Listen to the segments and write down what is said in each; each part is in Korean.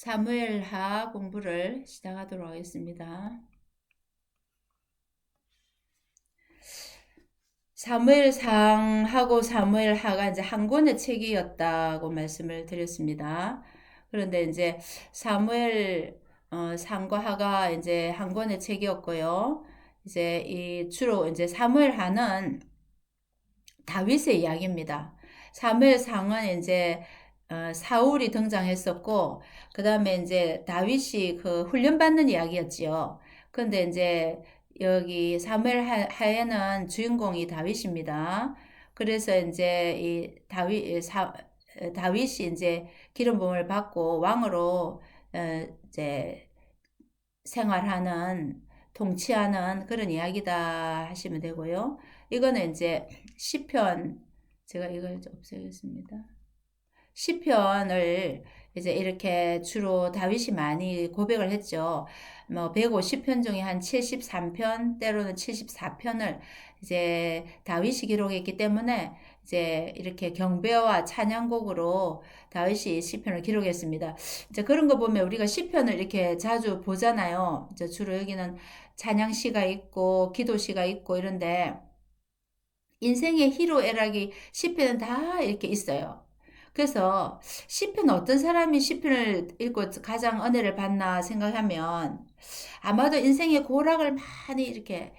사무엘하 공부를 시작하도록 하겠습니다. 사무엘상하고 사무엘하가 이제 한 권의 책이었다고 말씀을 드렸습니다. 그런데 이제 사무엘 상과 하가 이제 한 권의 책이었고요. 이제 이 주로 이제 사무엘하는 다윗의 이야기입니다. 사무엘상은 이제 사울이 등장했었고, 그 다음에 이제 다윗이 그 훈련받는 이야기였지요. 근데 이제 여기 사무엘 하에는 주인공이 다윗입니다. 그래서 이제 이 다윗이 이제 기름 부음을 받고 왕으로 이제 생활하는 통치하는 그런 이야기다 하시면 되고요. 이거는 이제 시편, 제가 이걸 없애겠습니다. 시편을 이제 이렇게 주로 다윗이 많이 고백을 했죠. 뭐 150편 중에 한 73편 때로는 74편을 이제 다윗이 기록했기 때문에 이제 이렇게 경배와 찬양곡으로 다윗이 시편을 기록했습니다. 이제 그런 거 보면 우리가 시편을 이렇게 자주 보잖아요. 이제 주로 여기는 찬양시가 있고 기도시가 있고 이런데 인생의 희로애락이 시편은 다 이렇게 있어요. 그래서 시편 어떤 사람이 시편을 읽고 가장 은혜를 받나 생각하면 아마도 인생의 고락을 많이 이렇게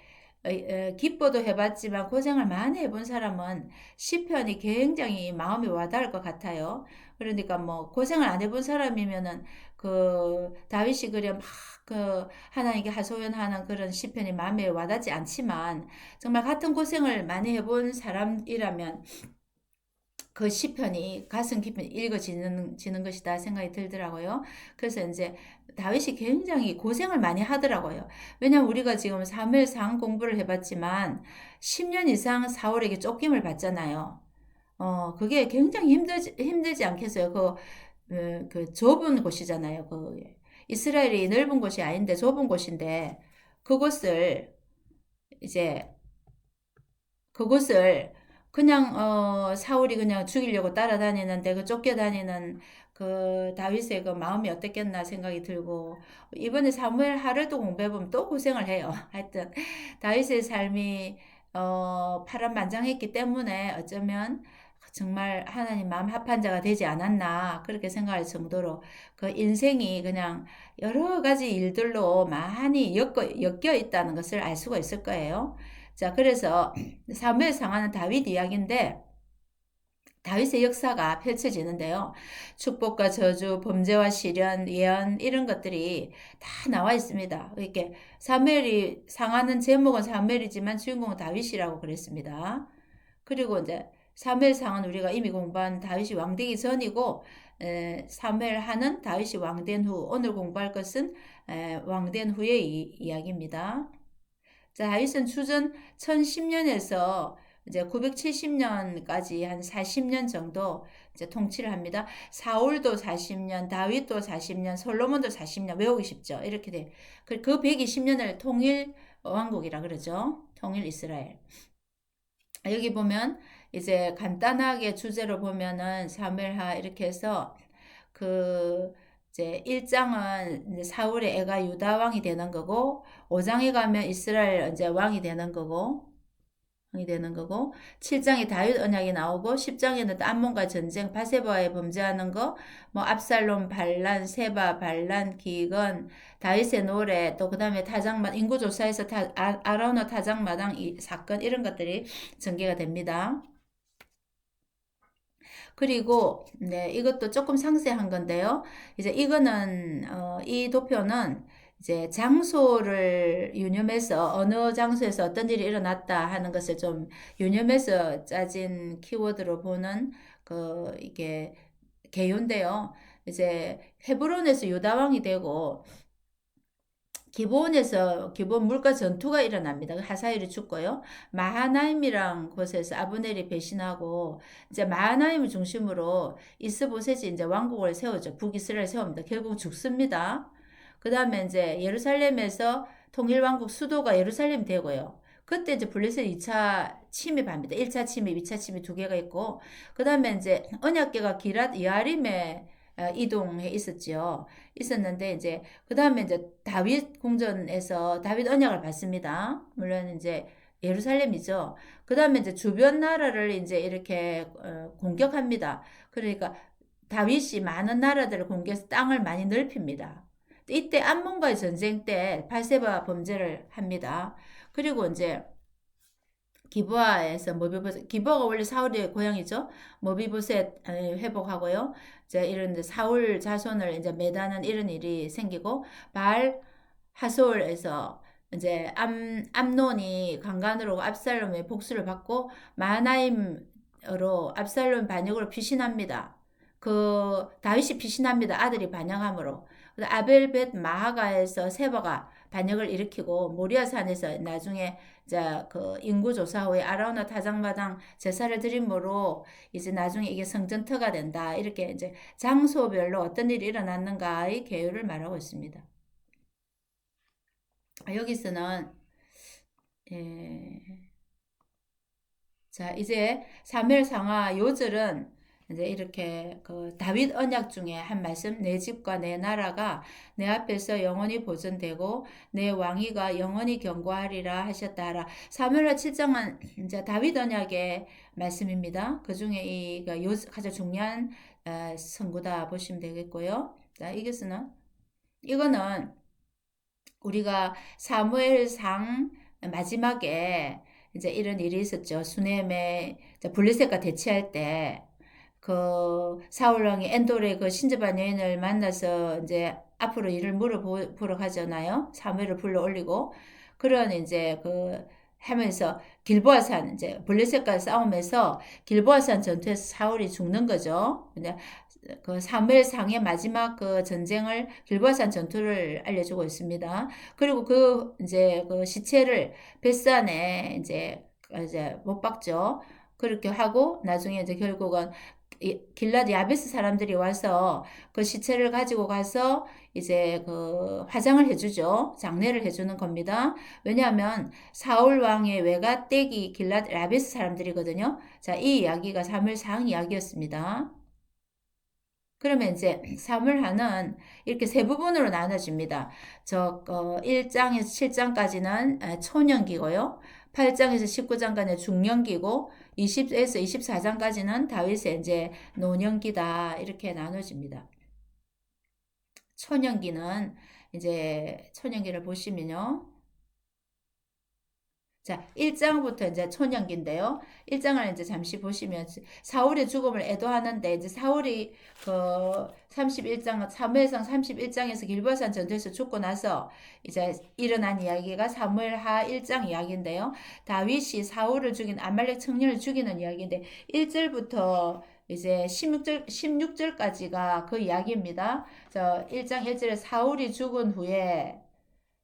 기뻐도 해봤지만 고생을 많이 해본 사람은 시편이 굉장히 마음이 와닿을 것 같아요. 그러니까 뭐 고생을 안 해본 사람이면은 그 다윗이 그려 막 그 하나님께 하소연하는 그런 시편이 마음에 와닿지 않지만 정말 같은 고생을 많이 해본 사람이라면 그 시편이 가슴 깊이 읽어지는 것이다 생각이 들더라고요. 그래서 이제 다윗이 굉장히 고생을 많이 하더라고요. 왜냐면 우리가 지금 사무엘상 공부를 해봤지만 10년 이상 사울에게 쫓김을 받잖아요. 그게 굉장히 힘들지 않겠어요? 그 좁은 곳이잖아요. 그 이스라엘이 넓은 곳이 아닌데 좁은 곳인데 그곳을 이제 그곳을 그냥 사울이 그냥 죽이려고 따라다니는데 그 쫓겨다니는 그 다윗의 그 마음이 어땠겠나 생각이 들고 이번에 사무엘 하루도 공부해보면 또 고생을 해요. 하여튼 다윗의 삶이 파란만장했기 때문에 어쩌면 정말 하나님 마음 합한 자가 되지 않았나 그렇게 생각할 정도로 그 인생이 그냥 여러 가지 일들로 많이 엮여 있다는 것을 알 수가 있을 거예요. 자, 그래서 사무엘 상하는 다윗 이야기인데 다윗의 역사가 펼쳐지는데요. 축복과 저주, 범죄와 시련, 예언 이런 것들이 다 나와 있습니다. 이렇게 사무엘이 상하는 제목은 사무엘이지만 주인공은 다윗이라고 그랬습니다. 그리고 이제 사무엘 상은 우리가 이미 공부한 다윗이 왕되기 전이고 사무엘 하는 다윗이 왕된 후 오늘 공부할 것은 왕된 후의 이야기입니다. 자, 다윗은 주전 1010년에서 이제 970년까지 한 40년 정도 이제 통치를 합니다. 사울도 40년, 다윗도 40년, 솔로몬도 40년 외우기 쉽죠. 이렇게 돼. 그 120년을 통일 왕국이라 그러죠. 통일 이스라엘. 여기 보면 이제 간단하게 주제로 보면은 사무엘하 이렇게 해서 그 이제 1장은 이제 사울의 애가 유다 왕이 되는 거고 5장에 가면 이스라엘 이제 왕이 되는 거고 7장에 다윗 언약이 나오고 10장에는 또 암몬과 전쟁 바세바에 범죄하는 거 뭐 압살롬 반란 세바 반란 기근 다윗의 노래 또 그다음에 타작마 인구조사에서 아라노 타작마당 이 사건 이런 것들이 전개가 됩니다. 그리고 네, 이것도 조금 상세한 건데요. 이제 이거는 이 도표는 이제 장소를 유념해서 어느 장소에서 어떤 일이 일어났다 하는 것을 좀 유념해서 짜진 키워드로 보는 이게 개요인데요. 이제 헤브론에서 유다 왕이 되고 기브온에서 기브온 물가 전투가 일어납니다. 하사엘이 죽고요. 마하나임이란 곳에서 아브넬이 배신하고 이제 마하나임을 중심으로 이스보셋이 이제 왕국을 세우죠. 북이스라엘 세웁니다. 결국 죽습니다. 그 다음에 이제 예루살렘에서 통일왕국 수도가 예루살렘 되고요. 그때 이제 블레셋 2차 침입합니다. 1차 침입, 2차 침입 두 개가 있고, 그 다음에 이제 언약궤가 기랏 이아림에 이동해 있었지요. 있었는데 이제 그 다음에 이제 다윗 궁전에서 다윗 언약을 받습니다. 물론 이제 예루살렘이죠. 그 다음에 이제 주변 나라를 이제 이렇게 공격합니다. 그러니까 다윗이 많은 나라들을 공격해서 땅을 많이 넓힙니다. 이때 암몬과의 전쟁 때 바세바 범죄를 합니다. 그리고 이제 기브아에서 머비보셋, 기브아가 원래 사울의 고향이죠. 머비보셋 회복하고요. 이제 이런 이제 사울 자손을 이제 매다는 이런 일이 생기고 발 하솔에서 이제 암논이 강간으로 압살롬의 복수를 받고 마하나임으로 압살롬 반역으로 피신합니다. 그 다윗이 피신합니다. 아들이 반역함으로. 아벨벳 마하가에서 세바가 반역을 일으키고 모리아산에서 나중에 자, 그 인구조사 후에 아라우나 타작마당 제사를 드림으로 이제 나중에 이게 성전터가 된다. 이렇게 이제 장소별로 어떤 일이 일어났는가의 계율을 말하고 있습니다. 여기서는 예, 자 이제 사무엘 상하 요절은 이제 이렇게 그 다윗 언약 중에 한 말씀 내 집과 내 나라가 내 앞에서 영원히 보존되고 내 왕위가 영원히 견고하리라 하셨다 하라. 사무엘하 7장은 이제 다윗 언약의 말씀입니다. 그 중에 이가 가장 중요한 선구다 보시면 되겠고요. 자 이거는 우리가 사무엘상 마지막에 이제 이런 일이 있었죠. 수넴의 블레셋과 대치할 때 그 사울 왕이 엔돌의 그 신접한 여인을 만나서 이제 앞으로 일을 물어보러 가잖아요. 사무엘을 불러 올리고 그런 이제 그 하면서 길보아산 이제 블레셋과 싸움에서 길보아산 전투에서 사울이 죽는 거죠. 그 사무엘 상의 마지막 그 전쟁을 길보아산 전투를 알려주고 있습니다. 그리고 그 이제 그 시체를 벳산에 이제 못 박죠. 그렇게 하고 나중에 이제 결국은 길라드 야베스 사람들이 와서 그 시체를 가지고 가서 이제 그 화장을 해주죠. 장례를 해주는 겁니다. 왜냐하면 사울 왕의 외가댁이 길라드 야베스 사람들이거든요. 자, 이 이야기가 사무엘상 이야기였습니다. 그러면 이제 사물하는 이렇게 세 부분으로 나눠집니다. 1장에서 7장까지는 초년기고요. 8장에서 19장까지는 중년기고 20에서 24장까지는 다윗의 이제 노년기다. 이렇게 나눠집니다. 초년기는 이제 초년기를 보시면요. 자, 1장부터 이제 초년기인데요. 1장을 이제 잠시 보시면 사울의 죽음을 애도하는데 이제 사울이 그 31장 사무엘상 31장에서 길보아산 전투에서 죽고 나서 이제 일어난 이야기가 사무엘하 1장 이야기인데요. 다윗이 사울을 죽인 아말렉 청년을 죽이는 이야기인데 1절부터 이제 16절까지가 그 이야기입니다. 1장 1절에 사울이 죽은 후에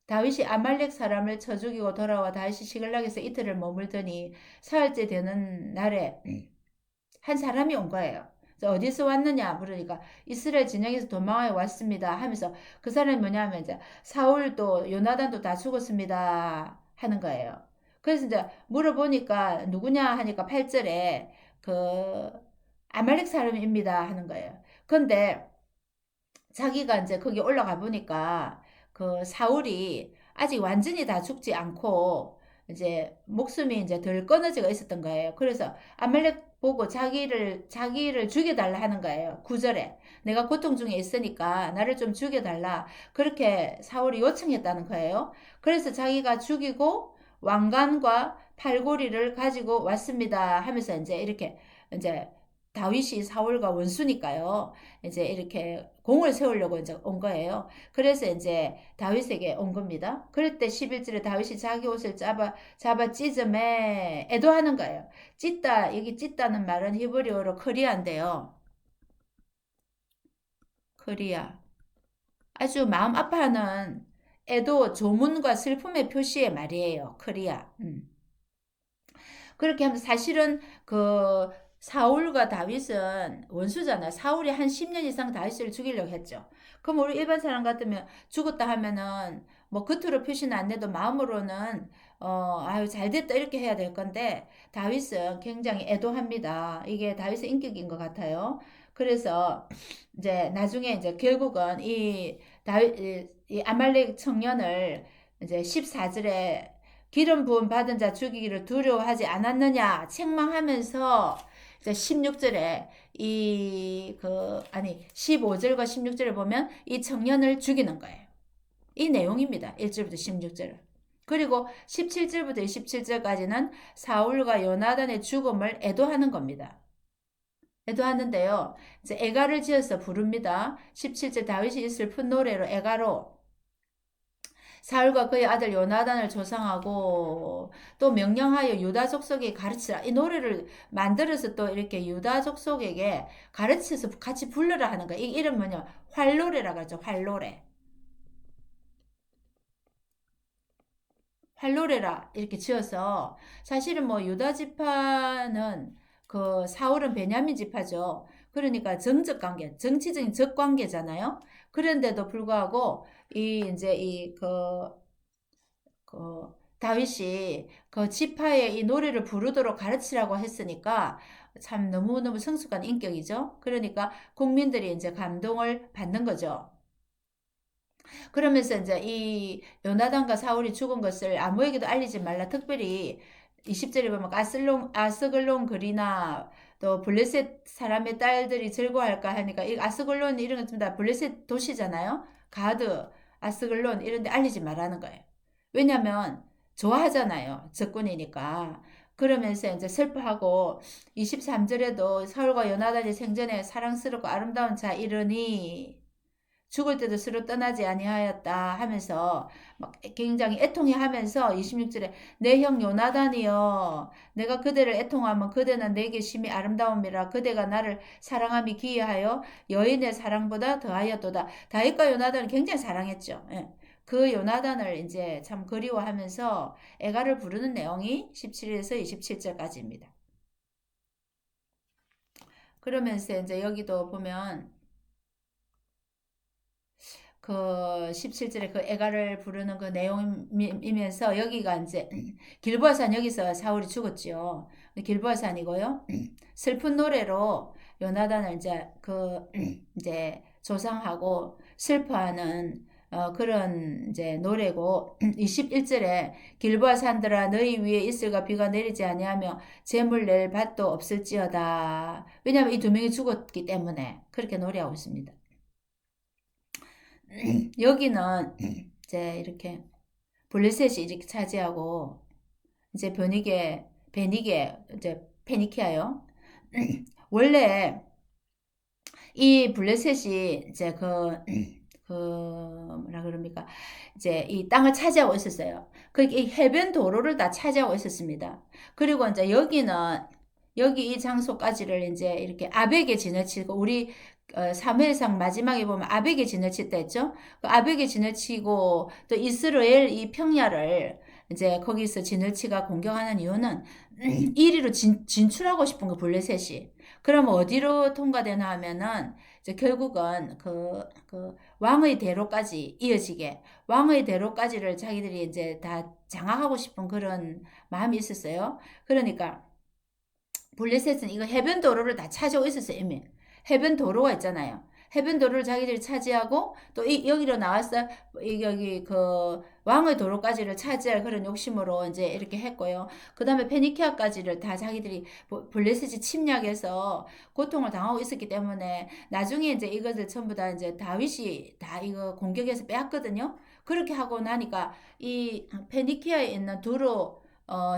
다윗이 아말렉 사람을 쳐 죽이고 돌아와 다윗이 시글락에서 이틀을 머물더니 사흘째 되는 날에 한 사람이 온 거예요. 어디서 왔느냐 물으니까 이스라엘 진영에서 도망하여 왔습니다 하면서 그 사람이 뭐냐면 이제 사울도 요나단도 다 죽었습니다 하는 거예요. 그래서 이제 물어보니까 누구냐 하니까 8절에 그 아말렉 사람입니다 하는 거예요. 근데 자기가 이제 거기 올라가 보니까 그 사울이 아직 완전히 다 죽지 않고 이제 목숨이 이제 덜 끊어지고 있었던 거예요. 그래서 아말렉 보고 자기를 죽여달라 하는 거예요. 9절에 내가 고통 중에 있으니까 나를 좀 죽여달라. 그렇게 사울이 요청했다는 거예요. 그래서 자기가 죽이고 왕관과 팔고리를 가지고 왔습니다 하면서 이제 이렇게 이제 다윗이 사울과 원수니까요. 이제 이렇게 공을 세우려고 이제 온 거예요. 그래서 이제 다윗에게 온 겁니다. 그럴 때 11절에 다윗이 자기 옷을 잡아 찢음에 애도하는 거예요. 찢다, 여기 찢다는 말은 히브리어로 크리아인데요. 크리아. 아주 마음 아파하는 애도, 조문과 슬픔의 표시의 말이에요. 크리아. 그렇게 하면 사실은 그 사울과 다윗은 원수잖아. 사울이 한 10년 이상 다윗을 죽이려고 했죠. 그럼 우리 일반 사람 같으면 죽었다 하면은 뭐 겉으로 표시는 안 내도 마음으로는 아유 잘 됐다 이렇게 해야 될 건데 다윗은 굉장히 애도합니다. 이게 다윗의 인격인 것 같아요. 그래서 이제 나중에 이제 결국은 이 아말렉 청년을 이제 14절에 기름 부음 받은 자 죽이기를 두려워하지 않았느냐 책망하면서 이제 16절에 아니 15절과 16절에 보면 이 청년을 죽이는 거예요. 이 내용입니다. 1절부터 16절. 그리고 17절부터 27절까지는 사울과 요나단의 죽음을 애도하는 겁니다. 애도하는데요. 이제 애가를 지어서 부릅니다. 17절 다윗이 있을 푼 노래로 애가로 사울과 그의 아들 요나단을 조상하고 또 명령하여 유다 족속에 가르치라. 이 노래를 만들어서 또 이렇게 유다 족속에게 가르쳐서 같이 불러라 하는 거예요. 이 이름 뭐냐? 활노래라고 하죠. 활노래. 활노래라 이렇게 지어서 사실은 뭐 유다 지파는 그 사울은 베냐민 지파죠. 그러니까 정적 관계, 정치적인 적 관계잖아요. 그런데도 불구하고 이 이제 그 다윗이 그 지파의 이 노래를 부르도록 가르치라고 했으니까 참 너무너무 성숙한 인격이죠. 그러니까 국민들이 이제 감동을 받는 거죠. 그러면서 이제 이 요나단과 사울이 죽은 것을 아무에게도 알리지 말라. 특별히 20절에 보면 아스글론 그리나 또 블레셋 사람의 딸들이 즐거워할까 하니까 이 아스글론 이런 것좀 다 블레셋 도시잖아요. 가드, 아스글론 이런 데 알리지 말라는 거예요. 왜냐면 좋아하잖아요. 적군이니까. 그러면서 이제 슬퍼하고 23절에도 사울과 요나단이 생전에 사랑스럽고 아름다운 자 이르니 죽을 때도 스스로 떠나지 아니하였다 하면서 막 굉장히 애통해하면서 26절에 내 형 요나단이여 내가 그대를 애통하면 그대는 내게 심히 아름다움이라 그대가 나를 사랑함이 기이하여 여인의 사랑보다 더하였도다. 다윗과 요나단을 굉장히 사랑했죠. 예. 그 요나단을 이제 참 그리워하면서 애가를 부르는 내용이 17에서 27절까지입니다. 그러면서 이제 여기도 보면 그 17절에 그 애가를 부르는 그 내용이면서 여기가 이제 길보아산 여기서 사울이 죽었지요. 길보아산이고요. 슬픈 노래로 요나단을 이제 이제 조상하고 슬퍼하는 그런 이제 노래고 21절에 길보아 산들아 너희 위에 이슬과 비가 내리지 아니하며 재물 낼 밭도 없을지어다. 왜냐하면 이 두 명이 죽었기 때문에 그렇게 노래하고 있습니다. 여기는 이제 이렇게 블레셋이 이렇게 차지하고 이제 베니게 이제 페니키아요. 원래 이 블레셋이 이제 그 뭐라 그럽니까? 이제 이 땅을 차지하고 있었어요. 그이 해변 도로를 다 차지하고 있었습니다. 그리고 이제 여기 이 장소까지를 이제 이렇게 아벡에 지나치고 우리 사무엘상 마지막에 보면 아벡에 지나쳤다 했죠. 그 아벡에 지나치고 또 이스라엘 이 평야를 이제 거기서 지너치가 공격하는 이유는 이리로 진출하고 싶은 거 블레셋이. 그럼 어디로 통과되나 하면은 이제 결국은 그 왕의 대로까지 이어지게 왕의 대로까지를 자기들이 이제 다 장악하고 싶은 그런 마음이 있었어요. 그러니까 블레셋은 이거 해변 도로를 다 차지하고 있었어요, 이미. 해변 도로가 있잖아요. 해변 도로를 자기들이 차지하고 또 여기로 나와서 여기 그 왕의 도로까지를 차지할 그런 욕심으로 이제 이렇게 했고요. 그 다음에 페니키아까지를 다 자기들이 블레셋이 침략해서 고통을 당하고 있었기 때문에 나중에 이제 이것을 전부 다 이제 다윗이 다 이거 공격해서 빼앗거든요. 그렇게 하고 나니까 이 페니키아에 있는 두로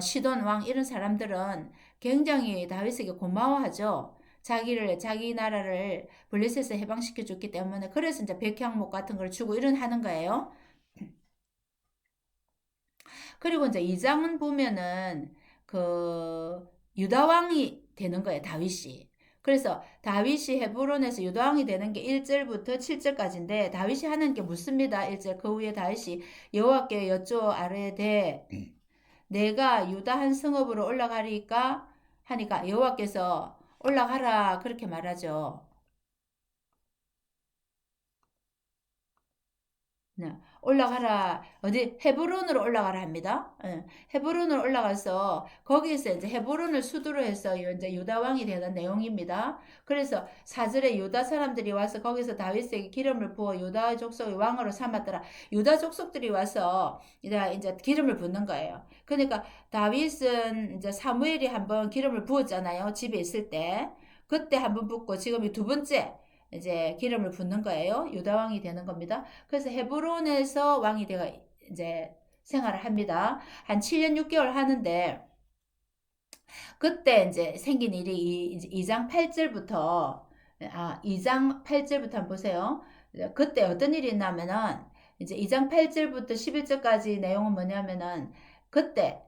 시돈 왕 이런 사람들은 굉장히 다윗에게 고마워하죠. 자기 나라를 블레셋에서 해방시켜 줬기 때문에 그래서 이제 백향목 같은 걸 주고 이런 하는 거예요. 그리고 이제 2장은 보면은 그 유다 왕이 되는 거예요, 다윗이. 그래서 다윗이 헤브론에서 유다 왕이 되는 게 1절부터 7절까지인데 다윗이 하는 게 묻습니다. 1절 그 후에 다윗이 여호와께 여쭈어 아뢰되 내가 유다 한 성읍으로 올라가리까 하니까 여호와께서 올라가라 그렇게 말하죠. 네, 올라가라. 어디 헤브론으로 올라가라 합니다. 예, 헤브론으로 올라가서 거기에서 이제 헤브론을 수도로 해서 이제 유다 왕이 되는 내용입니다. 그래서 사절에 유다 사람들이 와서 거기서 다윗에게 기름을 부어 유다 족속의 왕으로 삼았더라. 유다 족속들이 와서 이제 기름을 붓는 거예요. 그러니까 다윗은 이제 사무엘이 한번 기름을 부었잖아요. 집에 있을 때. 그때 한번 붓고 지금 이 두 번째 이제 기름을 붓는 거예요. 유다 왕이 되는 겁니다. 그래서 헤브론에서 왕이 되가 이제 생활을 합니다. 한 7년 6개월 하는데 그때 이제 생긴 일이 이제 2장 8절부터 2장 8절부터 한번 보세요. 그때 어떤 일이 있냐면은 이제 2장 8절부터 11절까지 내용은 뭐냐면은 그때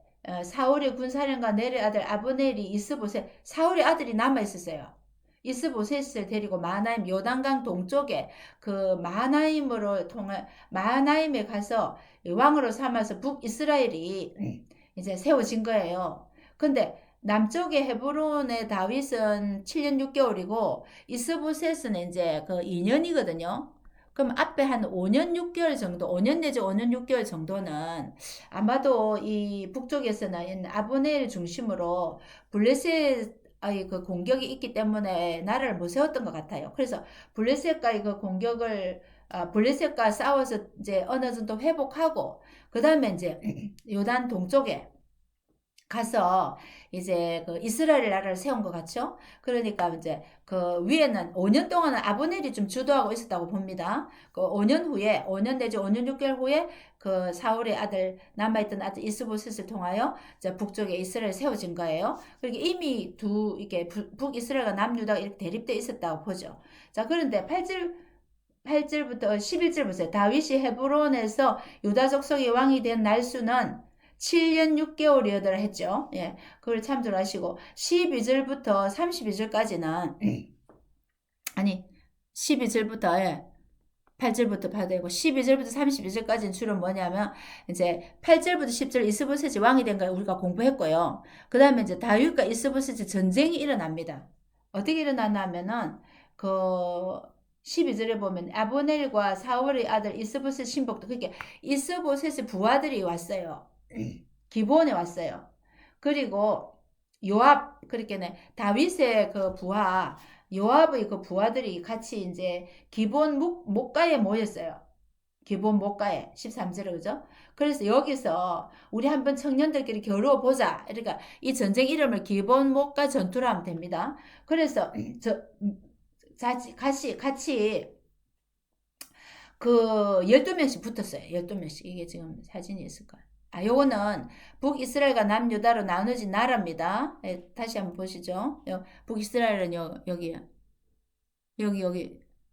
사울의 군사령관 넬의 아들 아브넬이 이스보셋 사울의 아들이 남아 있었어요. 이스보셋을 데리고 마하나임 요단강 동쪽에 그 마하나임으로 통해 마하나임에 가서 왕으로 삼아서 북이스라엘이 이제 세워진 거예요. 근데 남쪽의 헤브론의 다윗은 7년 6개월이고 이스보셋은 이제 그 2년이거든요. 그럼 앞에 한 5년 6개월 정도, 5년 내지 5년 6개월 정도는 아마도 이 북쪽에서는 아브넬 중심으로 블레셋의 그 공격이 있기 때문에 나라를 못 세웠던 것 같아요. 그래서 블레셋과의 그 공격을 블레셋과 싸워서 이제 어느 정도 회복하고 그 다음에 이제 요단 동쪽에 가서 이제 그 이스라엘 나라를 세운 것 같죠? 그러니까 이제 그 위에는 5년 동안은 아브넬이 좀 주도하고 있었다고 봅니다. 그 5년 후에 5년 내지 5년 6개월 후에 그 사울의 아들 남아있던 아들 이스보셋을 통하여 이제 북쪽에 이스라엘 세워진 거예요. 그러니까 이미 이게 북이스라엘과 남유다가 이렇게 대립돼 있었다고 보죠. 자, 그런데 8절부터 11절 보세요. 다윗이 헤브론에서 유다 족속의 왕이 된 날수는 7년 6개월이었더라 했죠. 예. 그걸 참조를 하시고 12절부터 32절까지는 아니 12절부터 8절부터 봐야 되고 12절부터 32절까지는 주로 뭐냐면 이제 8절부터 10절 이스보셋이 왕이 된 걸 우리가 공부했고요. 그 다음에 이제 다윗과 이스보셋이 전쟁이 일어납니다. 어떻게 일어났냐면은 그 12절에 보면 아브넬과 사울의 아들 이스보셋 신복도 그렇게 이스보셋의 부하들이 왔어요. 기본에 왔어요. 그리고 요압 그렇게는 다윗의 그 부하 요압의 그 부하들이 같이 이제 기본 목가에 모였어요. 기본 목가에 13절에 그죠? 그래서 여기서 우리 한번 청년들끼리 겨루어 보자. 그러니까 이 전쟁 이름을 기본 목가 전투로 하면 됩니다. 그래서 같이 그 12명씩 붙었어요. 12명씩. 이게 지금 사진이 있을 거예요. 요거는 북이스라엘과 남유다로 나눠진 나라입니다. 다시 한번 보시죠. 북이스라엘은 여기,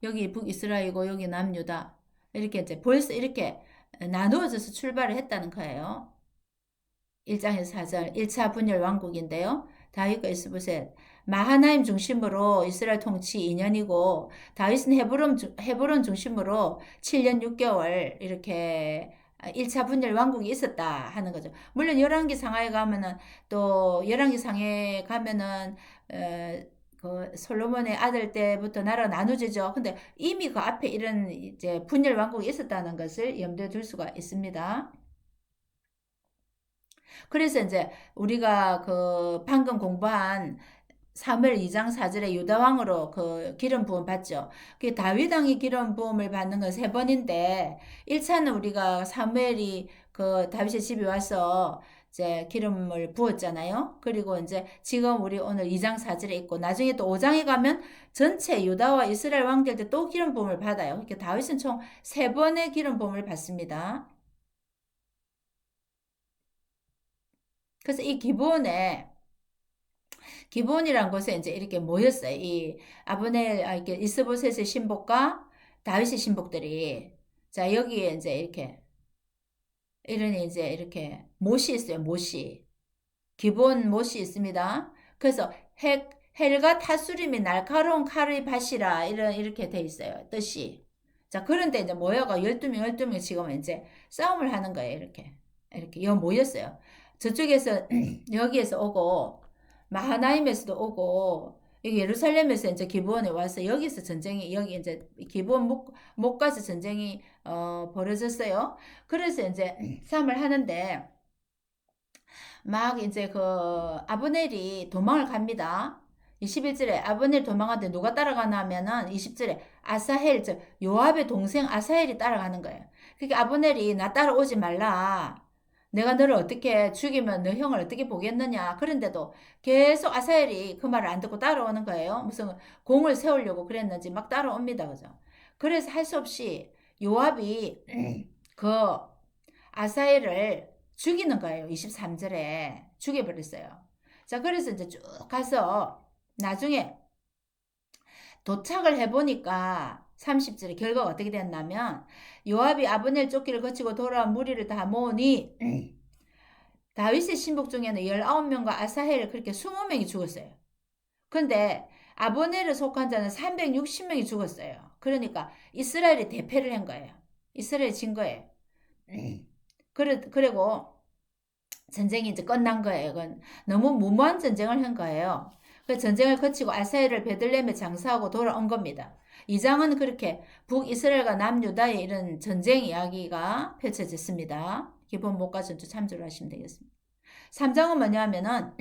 여기 북이스라엘이고 여기 남유다. 이렇게 이제 벌써 이렇게 나누어져서 출발을 했다는 거예요. 1장에서 4절 1차 분열 왕국인데요. 다윗과 이스보셋 마하나임 중심으로 이스라엘 통치 2년이고 다윗은 헤브론 중심으로 7년 6개월 이렇게 1차 분열 왕국이 있었다 하는 거죠. 물론 열왕기 상하에 가면은 또 열왕기 상에 가면은 그 솔로몬의 아들 때부터 나라가 나누어지죠. 근데 이미 그 앞에 이런 이제 분열 왕국이 있었다는 것을 염두에 둘 수가 있습니다. 그래서 이제 우리가 그 방금 공부한 사무엘 2장 4절에 유다 왕으로 그 기름 부음 받죠. 그 다윗 왕이 기름 부음을 받는 건 세 번인데 1차는 우리가 사무엘이 그 다윗의 집에 와서 이제 기름을 부었잖아요. 그리고 이제 지금 우리 오늘 2장 4절에 있고 나중에 또 5장에 가면 전체 유다와 이스라엘 왕들 때 또 기름 부음을 받아요. 그러니까 다윗은 총 세 번의 기름 부음을 받습니다. 그래서 이 기본이란 곳에 이제 이렇게 모였어요. 이 아브넬, 이렇게 이스보셋의 신복과 다윗의 신복들이. 자, 여기에 이제 이렇게, 이러니 이제 이렇게 못이 있어요. 못이. 기본 못이 있습니다. 그래서 헬과 타수림이 날카로운 칼의 밭이라 이렇게 돼 있어요. 뜻이. 자, 그런데 이제 모여가 12명, 12명 지금 이제 싸움을 하는 거예요. 이렇게 모였어요. 저쪽에서, 여기에서 오고, 마하나임에서도 오고, 여기 예루살렘에서 이제 기브온에 와서 여기서 전쟁이 여기 이제 기브온 못 가서 전쟁이 벌어졌어요. 그래서 이제 싸움을 하는데 막 이제 그 아브넬이 도망을 갑니다. 21절에 아브넬 도망하는데 누가 따라가나 하면은 20절에 아사헬, 즉 요압의 동생 아사헬이 따라가는 거예요. 그러니까 아브넬이 나 따라오지 말라. 내가 너를 어떻게 죽이면 너 형을 어떻게 보겠느냐. 그런데도 계속 아사헬이 그 말을 안 듣고 따라오는 거예요. 무슨 공을 세우려고 그랬는지 막 따라옵니다. 그죠? 그래서 할 수 없이 요압이 그 아사엘을 죽이는 거예요. 23절에 죽여버렸어요. 자, 그래서 이제 쭉 가서 나중에 도착을 해보니까 30절에 결과가 어떻게 됐냐면 요압이 아브넬 쫓기를 거치고 돌아온 무리를 다 모으니 다윗의 신복 중에는 19명과 아사헬 그렇게 20명이 죽었어요. 근데 아브넬에 속한 자는 360명이 죽었어요. 그러니까 이스라엘이 대패를 한 거예요. 이스라엘이 진 거예요. 그리고 전쟁이 이제 끝난 거예요. 이건 너무 무모한 전쟁을 한 거예요. 그 전쟁을 거치고 아사엘을 베들레헴에 장사하고 돌아온 겁니다. 이 장은 그렇게 북이스라엘과 남유다의 이런 전쟁 이야기가 펼쳐졌습니다. 기본 목가 전투 참조를 하시면 되겠습니다. 3장은 뭐냐면은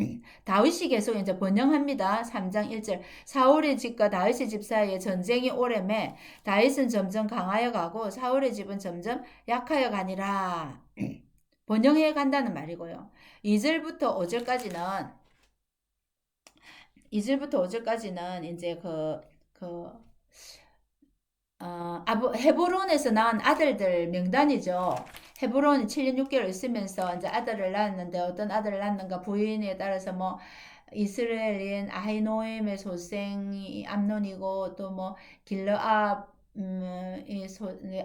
다윗이 계속 이제 번영합니다. 3장 1절 사울의 집과 다윗의 집 사이에 전쟁이 오래매 다윗은 점점 강하여 가고 사울의 집은 점점 약하여 가니라. 번영해 간다는 말이고요. 2절부터 5절까지는 이제 헤브론에서 낳은 아들들 명단이죠. 헤브론이 7년 6개월 있으면서 이제 아들을 낳았는데 어떤 아들을 낳는가 부인에 따라서 뭐 이스라엘인 아히노엠의 소생이 암논이고 또 뭐 길르압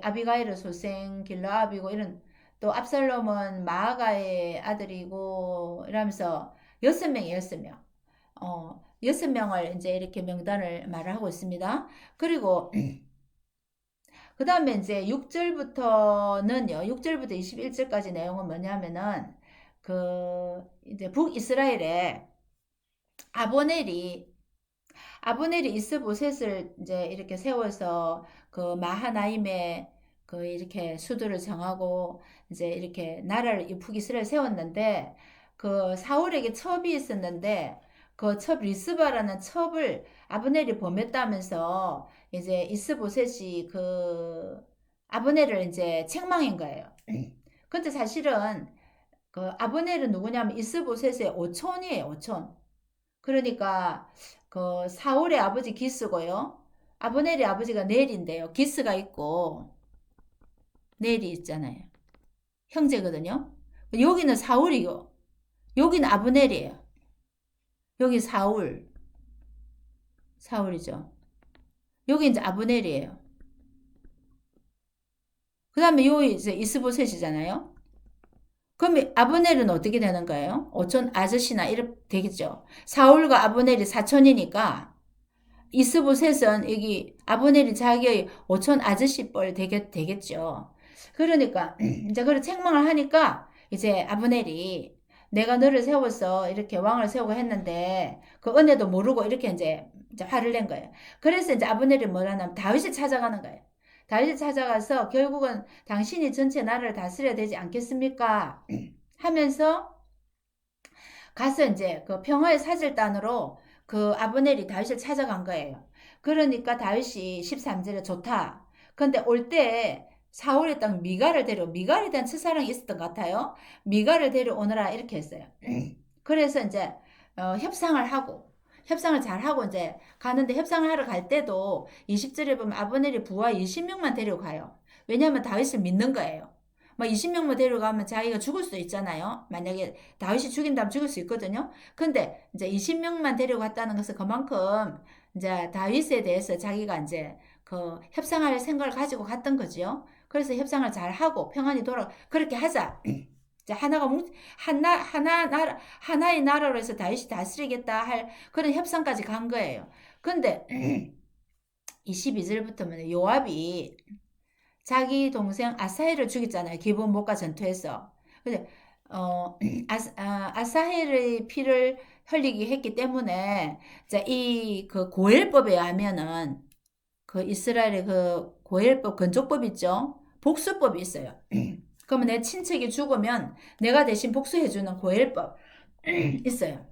아비가일의 소생 길르압이고 이런 또 압살롬은 마아가의 아들이고 이러면서 6명이 6명. 6명을 이제 이렇게 명단을 말하고 있습니다. 그리고 그 다음에 이제 6절부터 21절까지 내용은 뭐냐면은 이제 북이스라엘에 아보넬이 이스보셋을 이제 이렇게 세워서 그 마하나임에 그 이렇게 수도를 정하고 이제 이렇게 나라를 북이스라엘 세웠는데 그 사울에게 첩이 있었는데 그 첩 리스바라는 첩을 아브넬이 범했다면서 이제 이스보셋이 그 아브넬을 이제 책망한 거예요. 근데 사실은 그 아브넬은 누구냐면 이스보셋의 오촌이에요, 오촌. 그러니까 그 사울의 아버지 기스고요. 아브넬의 아버지가 넬인데요. 기스가 있고 넬이 있잖아요. 형제거든요. 여기는 사울이고 여기는 아브넬이에요. 여기 사울이죠. 여기 이제 아브넬이에요. 그 다음에 요 이제 이스보셋이잖아요. 그럼 아브넬은 어떻게 되는 거예요? 오촌 아저씨나 이렇게 되겠죠. 사울과 아브넬이 사촌이니까 이스보셋은 여기 아브넬이 자기의 오촌 아저씨 뻘 되겠죠. 그러니까 이제 그런 책망을 하니까 이제 아브넬이 내가 너를 세워서 이렇게 왕을 세우고 했는데 그 은혜도 모르고 이렇게 이제 화를 낸 거예요. 그래서 이제 아브넬이 뭐라냐면 다윗을 찾아가는 거예요. 다윗을 찾아가서 결국은 당신이 전체 나라를 다스려야 되지 않겠습니까? 하면서 가서 이제 그 평화의 사절단으로 그 아브넬이 다윗을 찾아간 거예요. 그러니까 다윗이 13절에 좋다. 근데 올 때 사울의 땅 미갈에 대한 첫사랑이 있었던 것 같아요. 미갈을 데려오너라 이렇게 했어요. 그래서 이제 협상을 잘 하고 이제 가는데 협상을 하러 갈 때도 20절에 보면 아브넬이 부하 20명만 데려가요. 왜냐하면 다윗을 믿는 거예요. 막 20명만 데려가면 자기가 죽을 수 있잖아요. 만약에 다윗이 죽인다면 죽을 수 있거든요. 근데 이제 20명만 데려갔다는 것은 그만큼 이제 다윗에 대해서 자기가 이제 그 협상할 생각을 가지고 갔던 거죠. 그래서 협상을 잘 하고 평안히 그렇게 하자. 이제 하나의 나라로 해서 다윗이 다스리겠다 할 그런 협상까지 간 거예요. 근데 22절부터는 요압이 자기 동생 아사헬을 죽였잖아요. 기브온 목과 전투에서. 근데 아사헬의 피를 흘리게 했기 때문에 자, 이 그 고엘법에 의하면은 그 이스라엘의 그 고엘법 건조법 있죠? 복수법이 있어요. 그러면 내 친척이 죽으면 내가 대신 복수해주는 고엘법 있어요.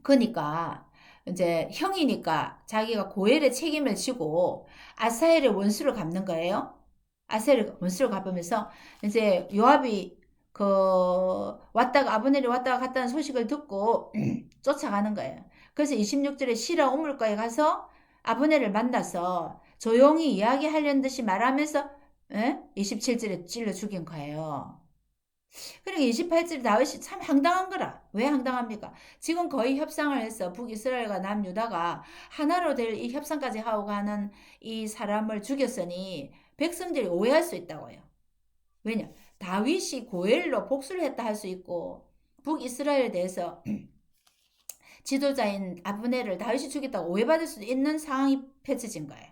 그러니까 이제 형이니까 자기가 고엘의 책임을 지고 아사엘의 원수를 갚는 거예요. 아사엘의 원수를 갚으면서 이제 요압이 그 왔다가 아브넬이 왔다가 갔다는 소식을 듣고 쫓아가는 거예요. 그래서 26절에 시라 우물가에 가서 아브넬을 만나서 조용히 이야기하려는 듯이 말하면서 27절에 찔러 죽인 거예요. 그러니까 28절 다윗이 참 황당한 거라. 왜 황당합니까? 지금 거의 협상을 해서 북이스라엘과 남유다가 하나로 될 이 협상까지 하고 가는 이 사람을 죽였으니 백성들이 오해할 수 있다고요. 왜냐? 다윗이 고엘로 복수를 했다 할 수 있고 북이스라엘에 대해서 지도자인 아브넬을 다윗이 죽였다고 오해받을 수도 있는 상황이 펼쳐진 거예요.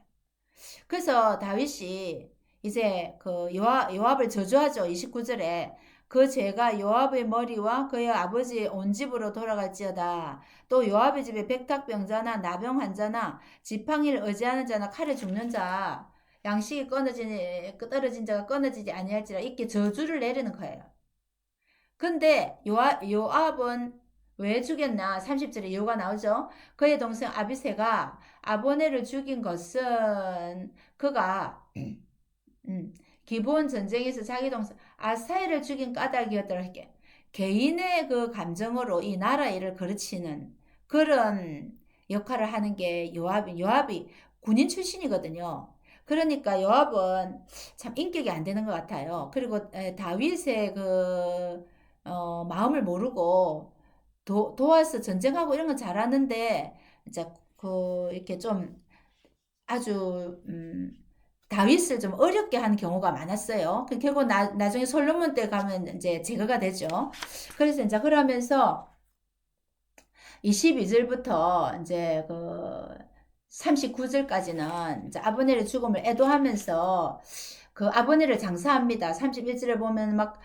그래서 다윗이 이제 그 요압을 저주하죠. 29절에 그 죄가 요압의 머리와 그의 아버지의 온 집으로 돌아갈지어다. 또 요압의 집에 백탁병자나 나병 환자나 지팡이를 의지하는 자나 칼에 죽는 자 양식이 떨어진 자가 끊어지지 아니할지라 이렇게 저주를 내리는 거예요. 근데 요압은 왜 죽였나? 30절에 이유가 나오죠. 그의 동생 아비새가 아보네를 죽인 것은 그가 기본 전쟁에서 자기 동생 아사엘을 죽인 까닭이었더라. 이렇게 개인의 그 감정으로 이 나라 일을 그르치는 그런 역할을 하는 게 요압이 군인 출신이거든요. 그러니까 요압은 참 인격이 안 되는 것 같아요. 그리고 다윗의 그 마음을 모르고 도와서 전쟁하고 이런 건 잘하는데 이제 그 이렇게 좀 아주 다윗을 좀 어렵게 하는 경우가 많았어요. 결국 나중에 솔로몬 때 가면 이제 제거가 되죠. 그래서 이제 그러면서 22절부터 이제 그 39절까지는 이제 아브넬의 죽음을 애도하면서 그 아브넬을 장사합니다. 31절에 보면 막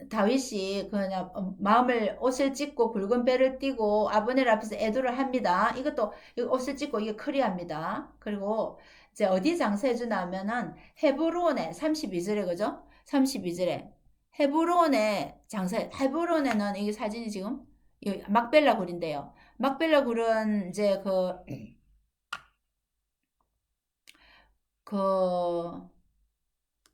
다윗이 그냥 마음을 옷을 찢고 굵은 배를 띠고 아브넬 앞에서 애도를 합니다. 이것도 옷을 찢고 이게 커리합니다. 그리고 이제 어디 장사해 주나 하면은 헤브론에 32절에 그죠? 32절에 헤브론에 헤브론에는 이게 사진이 지금 막벨라 굴인데요. 막벨라 굴은 이제 그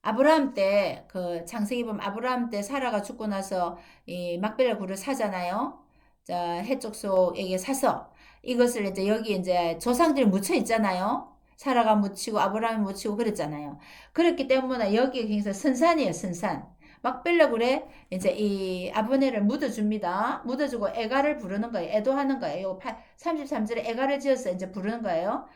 아브라함 때, 그 창세기 보면 아브라함 때 사라가 죽고 나서 이 막벨라 굴을 사잖아요. 자, 해족속에게 사서 이것을 이제 여기 이제 조상들이 묻혀 있잖아요. 사라가 묻히고 아브라함이 묻히고 그랬잖아요. 그렇기 때문에 여기 굉장히 선산이에요, 선산. 막벨라 굴에 이제 이 아브넬을 묻어줍니다. 묻어주고 애가를 부르는 거예요. 애도하는 거예요. 33절에 애가를 지어서 이제 부르는 거예요.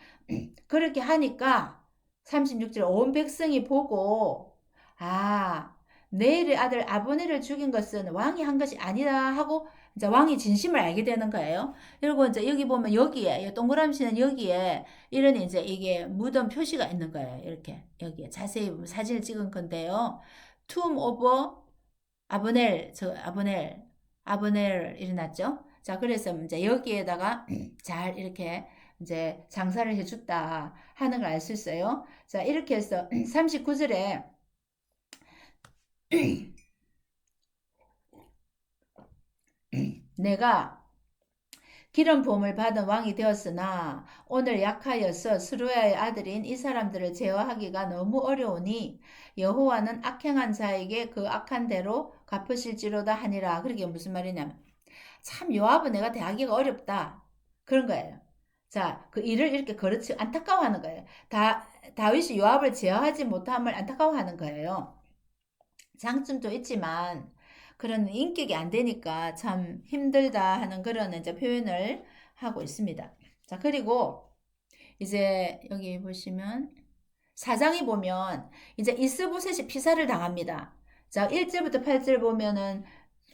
그렇게 하니까 36절 온 백성이 보고 아 네일의 아들 아브넬을 죽인 것은 왕이 한 것이 아니다 하고 이제 왕이 진심을 알게 되는 거예요. 그리고 이제 여기 보면 여기에 동그라미는 여기에 이런 이제 이게 무덤 표시가 있는 거예요. 이렇게 여기에 자세히 보면 사진을 찍은 건데요. Tomb of 아브넬 아브넬 일어났죠. 자 그래서 이제 여기에다가 잘 이렇게 이제 장사를 해줬다 하는 걸 알 수 있어요. 자, 이렇게 해서 39절에 내가 기름 부음을 받은 왕이 되었으나 오늘 약하여서 스루야의 아들인 이 사람들을 제어하기가 너무 어려우니 여호와는 악행한 자에게 그 악한 대로 갚으실지로다 하니라. 그게 무슨 말이냐면 참 요압은 내가 대하기가 어렵다. 그런 거예요. 자, 그 일을 이렇게 그렇지 안타까워하는 거예요. 다윗이 요압을 제어하지 못함을 안타까워하는 거예요. 장점도 있지만 그런 인격이 안 되니까 참 힘들다 하는 그런 이제 표현을 하고 있습니다. 자, 그리고 이제 여기 보시면 사장이 보면 이제 이스보셋이 피살을 당합니다. 자, 1절부터 8절 보면은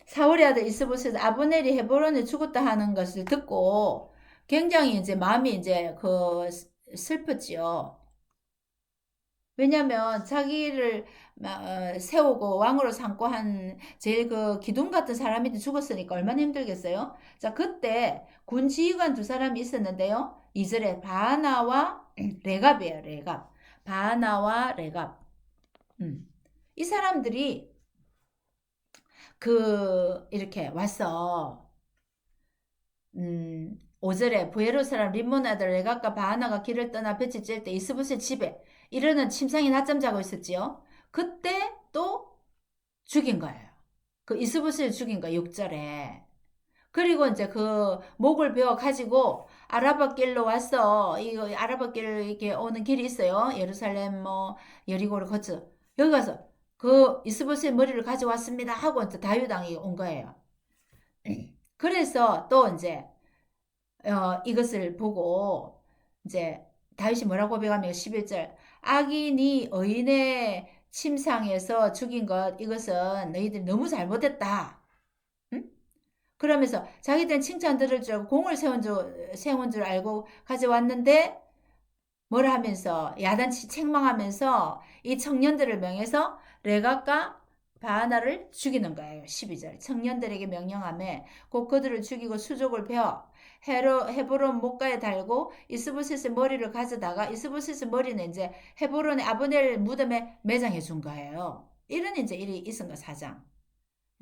사울의 아들 이스보셋 아브넬이 헤브론에 죽었다 하는 것을 듣고 굉장히 이제 마음이 이제 슬펐지요. 왜냐면 자기를 세우고 왕으로 삼고 한 제일 그 기둥 같은 사람이 죽었으니까 얼마나 힘들겠어요? 자, 그때 군 지휘관 두 사람이 있었는데요. 이스라엘 바하나와 레갑이에요, 레갑. 바하나와 레갑. 이 사람들이 이렇게 왔어. 5절에 부에로 사람 림몬 아들 레갑과 바하나가 길을 떠나 볕이 찔 때 이스보셋 집에 이르는 침상에 낮잠 자고 있었지요. 그때 또 죽인 거예요. 그 이스보셋을 죽인 거예요. 6절에. 그리고 이제 그 목을 베어 가지고 아라바 길로 왔어. 이거 아라바 길 이렇게 오는 길이 있어요. 예루살렘 뭐 여리고를 거쳐. 여기 가서 그 이스보셋 머리를 가져왔습니다 하고 이제 다윗 왕이 온 거예요. 그래서 또 이제 이것을 보고 이제 다윗이 뭐라고 고백하며 11절 악인이 의인의 침상에서 죽인 것 이것은 너희들이 너무 잘못했다. 응? 그러면서 자기들은 칭찬 들을 줄 알고 공을 세운 줄 알고 가져왔는데 뭐라 하면서 야단치 책망하면서 이 청년들을 명해서 레갑과 바하나를 죽이는 거예요. 12절. 청년들에게 명령하며 곧 그들을 죽이고 수족을 베어 헤브론 목가에 달고 이스보셋의 머리를 가져다가 이스보셋의 머리는 이제 헤브론의 아브넬 무덤에 매장해 준 거예요. 이런 이제 일이 있은 거 사장.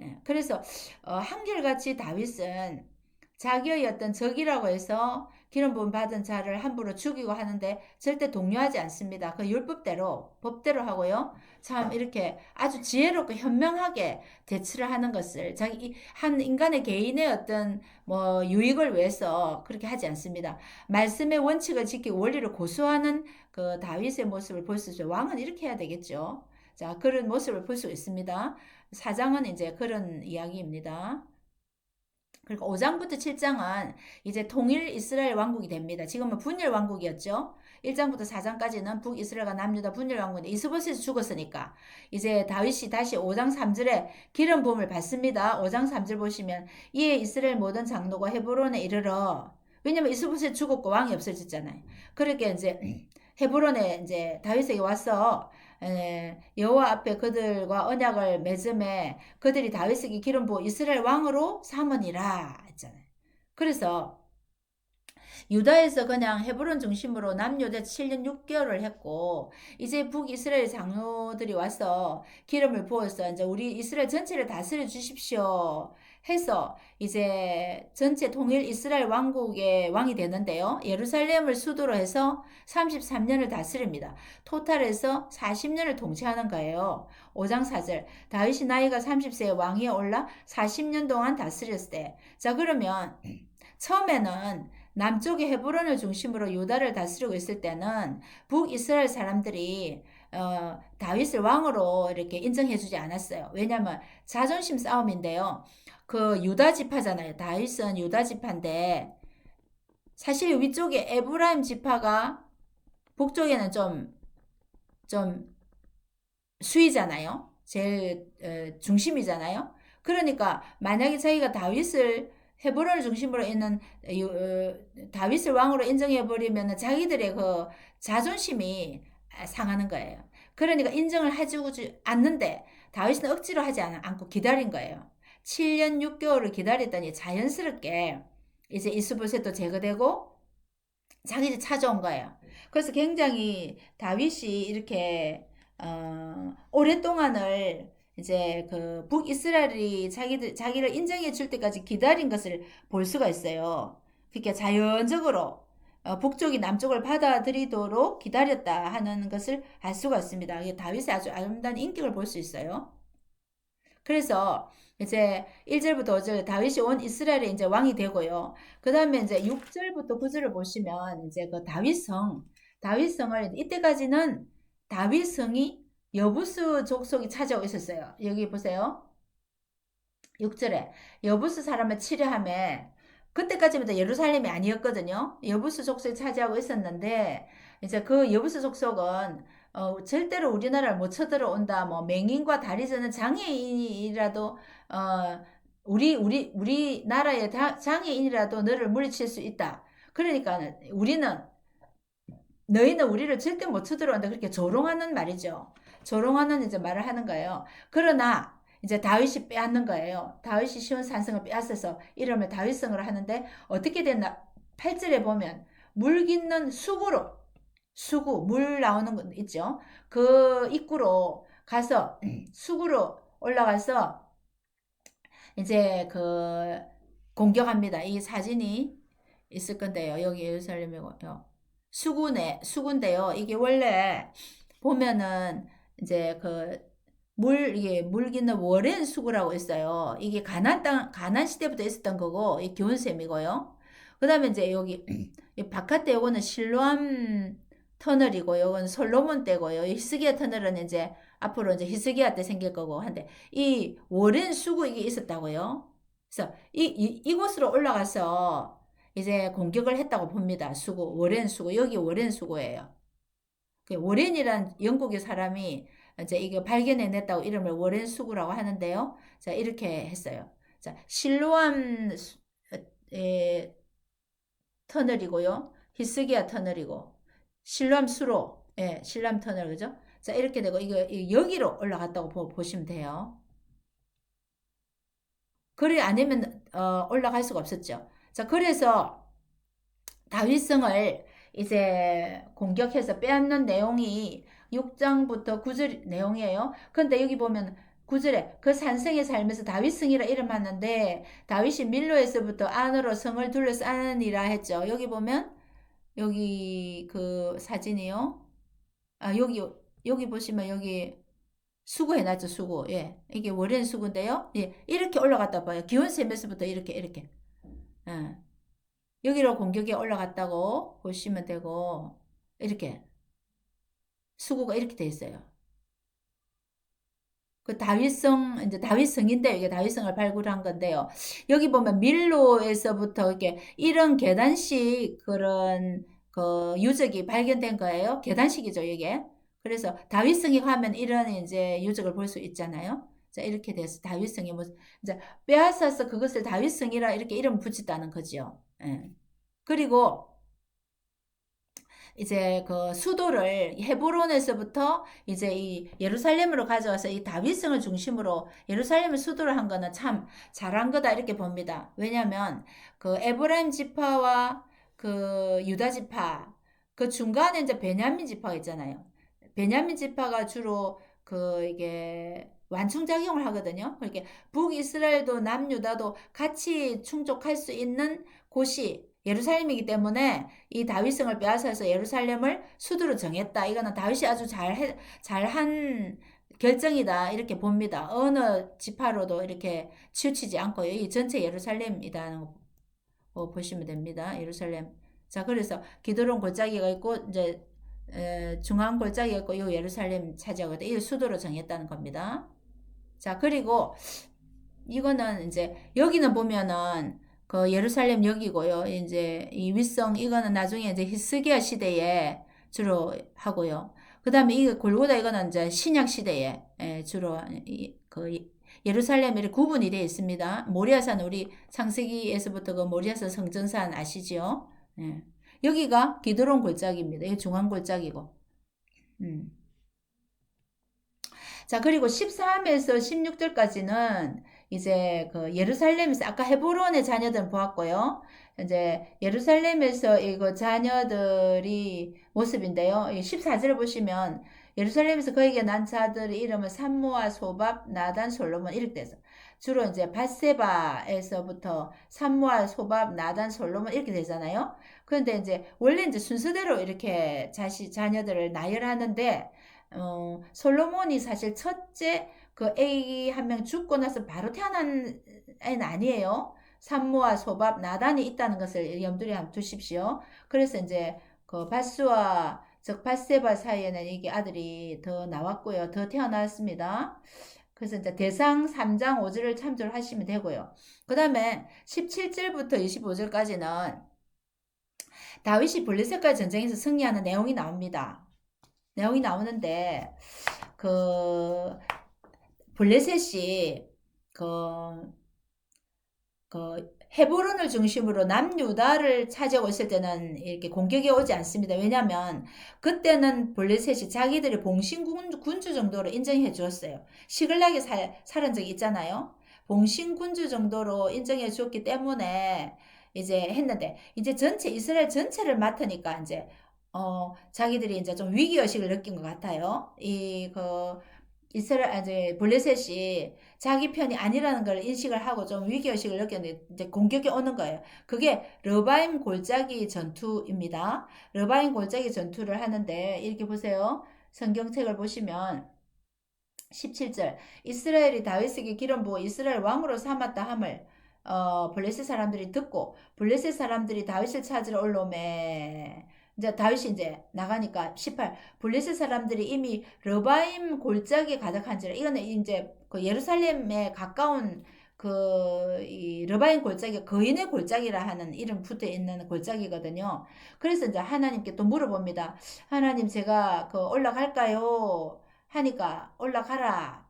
예, 그래서 한결같이 다윗은 자기의 어떤 적이라고 해서 기름 부음 받은 자를 함부로 죽이고 하는데 절대 동요하지 않습니다. 그 율법대로 법대로 하고요. 참 이렇게 아주 지혜롭고 현명하게 대처를 하는 것을 자기 한 인간의 개인의 어떤 뭐 유익을 위해서 그렇게 하지 않습니다. 말씀의 원칙을 지키고 원리를 고수하는 그 다윗의 모습을 볼 수 있죠. 왕은 이렇게 해야 되겠죠. 자, 그런 모습을 볼 수 있습니다. 4장은 이제 그런 이야기입니다. 그리고 5장부터 7장은 이제 통일 이스라엘 왕국이 됩니다. 지금은 분열 왕국이었죠. 1장부터 4장까지는 북이스라엘과 남유다 분열 왕국인데 이스보셋이 죽었으니까 이제 다윗이 다시 5장 3절에 기름 부음을 받습니다. 5장 3절 보시면 이에 이스라엘 모든 장로가 헤브론에 이르러 왜냐면 이스보셋 죽었고 왕이 없어졌잖아요. 그렇게 이제 헤브론에 이제 다윗에게 와서 여호와 앞에 그들과 언약을 맺음에 그들이 다윗에게 기름 부어 이스라엘 왕으로 삼으니라 했잖아요. 그래서 유다에서 그냥 헤브론 중심으로 남유다 7년 6개월을 했고 이제 북이스라엘 장로들이 와서 기름을 부어서 이제 우리 이스라엘 전체를 다스려 주십시오 해서 이제 전체 통일 이스라엘 왕국의 왕이 되는데요. 예루살렘을 수도로 해서 33년을 다스립니다. 토탈에서 40년을 통치하는 거예요. 5장 4절 다윗이 나이가 30세에 왕위에 올라 40년 동안 다스렸을 때 자 그러면 처음에는 남쪽의 헤브론을 중심으로 유다를 다스리고 있을 때는 북이스라엘 사람들이 다윗을 왕으로 이렇게 인정해주지 않았어요. 왜냐하면 자존심 싸움인데요. 그 유다 지파잖아요. 다윗은 유다 지파인데 사실 위쪽에 에브라임 지파가 북쪽에는 좀 수위잖아요. 제일 중심이잖아요. 그러니까 만약에 자기가 다윗을 헤브론을 중심으로 있는 다윗을 왕으로 인정해 버리면 자기들의 그 자존심이 상하는 거예요. 그러니까 인정을 해주지 않는데 다윗은 억지로 하지 않고 기다린 거예요. 7년 6개월을 기다렸더니 자연스럽게 이제 이스보셋도 제거되고 자기 집 찾아온 거예요. 그래서 굉장히 다윗이 이렇게 오랫동안을 이제 그 북이스라엘이 자기를 인정해 줄 때까지 기다린 것을 볼 수가 있어요. 그러니까 자연적으로 북쪽이 남쪽을 받아들이도록 기다렸다 하는 것을 알 수가 있습니다. 다윗의 아주 아름다운 인격을 볼 수 있어요. 그래서 이제 1절부터 5절 다윗이 온 이스라엘의 이제 왕이 되고요. 그 다음에 이제 6절부터 9절을 보시면 이제 그 다윗성을 이때까지는 다윗성이 여부스 족속이 차지하고 있었어요. 여기 보세요. 6절에 여부스 사람을 치려함에 그때까지부터 예루살렘이 아니었거든요. 여부스 족속이 차지하고 있었는데 이제 그 여부스 족속은 절대로 우리나라를 못 쳐들어온다. 뭐 맹인과 다리 저는 장애인이라도 우리나라의 장애인이라도 너를 물리칠 수 있다. 그러니까 우리는 너희는 우리를 절대 못 쳐들어온다. 그렇게 조롱하는 말이죠. 조롱하는 이제 말을 하는 거예요. 그러나 이제 다윗이 빼앗는 거예요. 다윗이 시온 산성을 빼앗아서 이름을 다윗성으로 하는데 어떻게 됐나? 8절에 보면 물 깃는 수구로 수구 물 나오는 거 있죠. 그 입구로 가서 수구로 올라가서 이제 그 공격합니다. 이 사진이 있을 건데요. 여기 예루살렘이고요. 수군데요. 이게 원래 보면은 이제 이게 물 깃는 워렌 수구라고 있어요. 이게 가난 시대부터 있었던 거고, 이 교훈셈이고요. 그 다음에 이제 여기, 이 바깥에 요거는 실로암 터널이고, 요건 솔로몬 때고요. 이 히스기야 터널은 이제 앞으로 이제 히스기야 때 생길 거고 한데, 이 워렌 수구 이게 있었다고요. 그래서 이곳으로 올라가서 이제 공격을 했다고 봅니다. 워렌 수구. 여기 워렌 수구예요. 그 워렌이란 영국의 사람이 이제 이거 발견해냈다고 이름을 워렌 수구라고 하는데요. 자, 이렇게 했어요. 자, 실로암 터널이고요. 히스기야 터널이고, 실로암 수로, 예, 실로암 터널, 그죠? 자, 이렇게 되고, 여기로 올라갔다고 보시면 돼요. 그래, 아니면, 올라갈 수가 없었죠. 자, 그래서, 다윗성을 이제 공격해서 빼앗는 내용이 6장부터 9절 내용이에요. 근데 여기 보면 9절에 그 산성에 살면서 다윗성이라 이름하는데 다윗이 밀로에서부터 안으로 성을 둘러싸니라 했죠. 여기 보면 여기 그 사진이요. 아, 여기 보시면 여기 수구 해놨죠, 수구. 예. 이게 원래는 수구인데요. 예. 이렇게 올라갔다 봐요. 기원샘에서부터 이렇게. 예. 여기로 공격이 올라갔다고 보시면 되고, 이렇게, 수구가 이렇게 돼 있어요. 그 이제 다윗성인데, 이게 다윗성을 발굴한 건데요. 여기 보면 밀로에서부터 이렇게 이런 계단식 그런 유적이 발견된 거예요. 계단식이죠, 이게. 그래서 다윗성이 가면 이런 이제 유적을 볼 수 있잖아요. 자, 이렇게 돼서 다윗성이 이제 빼앗아서 그것을 다윗성이라 이렇게 이름 붙였다는 거죠. 예. 그리고 이제 그 수도를 헤브론에서부터 이제 이 예루살렘으로 가져와서 이 다윗성을 중심으로 예루살렘을 수도를 한 거는 참 잘한 거다 이렇게 봅니다. 왜냐하면 그 에브라임 지파와 그 유다 지파 그 중간에 이제 베냐민 지파가 있잖아요. 베냐민 지파가 주로 이게 완충작용을 하거든요. 그렇게 북이스라엘도 남유다도 같이 충족할 수 있는 곳이 예루살렘이기 때문에 이 다윗성을 빼앗아서 예루살렘을 수도로 정했다. 이거는 다윗이 아주 잘한 결정이다. 이렇게 봅니다. 어느 지파로도 이렇게 치우치지 않고 이 전체 예루살렘이라는 거 보시면 됩니다. 예루살렘. 자, 그래서 기드론 골짜기가 있고 이제 중앙 골짜기가 있고 이 예루살렘 차지하거든요. 이 수도로 정했다는 겁니다. 자, 그리고 이거는 이제 여기는 보면은 그 예루살렘 여기고요. 이제 이 윗성 이거는 나중에 이제 히스기야 시대에 주로 하고요. 그다음에 이 골고다 이거는 이제 신약 시대에 주로 예루살렘 이 구분이 되어 있습니다. 모리아산 우리 창세기에서부터 그 모리아산 성전산 아시죠? 예. 여기가 기드론 골짜기입니다. 이 중앙 골짜기고. 음. 자, 그리고 13에서 16절까지는 이제 그 예루살렘에서 아까 헤브론의 자녀들은 보았고요. 이제 예루살렘에서 이거 자녀들이 모습인데요. 14절을 보시면 예루살렘에서 그에게 난 자들의 이름은 산모아 소밥 나단 솔로몬 이렇게 돼서 주로 이제 밧세바에서부터 산모아 소밥 나단 솔로몬 이렇게 되잖아요. 그런데 이제 원래 이제 순서대로 이렇게 자녀들을 나열하는데 솔로몬이 사실 첫째 그 A 한 명 죽고 나서 바로 태어난 애는 아니에요. 산모와 소밥, 나단이 있다는 것을 염두에 두십시오. 그래서 이제 그 바스와 즉 바세바 사이에는 이게 아들이 더 나왔고요. 더 태어났습니다. 그래서 이제 대상 3장 5절을 참조를 하시면 되고요. 그 다음에 17절부터 25절까지는 다윗이 블레셋과 전쟁에서 승리하는 내용이 나옵니다. 내용이 나오는데 그 블레셋이 그 헤브론을 중심으로 남유다를 차지하고 있을 때는 이렇게 공격이 오지 않습니다. 왜냐하면 그때는 블레셋이 자기들의 군주 정도로 인정해 주었어요. 시글락에 살은 적이 있잖아요. 군주 정도로 인정해 주었기 때문에 이제 했는데 이제 전체 이스라엘 전체를 맡으니까 이제 자기들이 이제 좀 위기의식을 느낀 것 같아요. 이스라엘 이제 블레셋이 자기 편이 아니라는 걸 인식을 하고 좀 위기의식을 느꼈는데 이제 공격이 오는 거예요. 그게 르바임 골짜기 전투입니다. 르바임 골짜기 전투를 하는데 이렇게 보세요. 성경책을 보시면 17절 이스라엘이 다윗에게 기름 부어 이스라엘 왕으로 삼았다 함을 블레셋 사람들이 듣고 블레셋 사람들이 다윗을 찾으러 올라오매 이제 다윗이 이제 나가니까 18 블레셋 사람들이 이미 르바임 골짜기에 가득한지라 이거는 이제 그 예루살렘에 가까운 이 르바임 골짜기 거인의 골짜기라 하는 이름 붙어 있는 골짜기거든요. 그래서 이제 하나님께 또 물어봅니다. 하나님 제가 올라갈까요? 하니까 올라가라.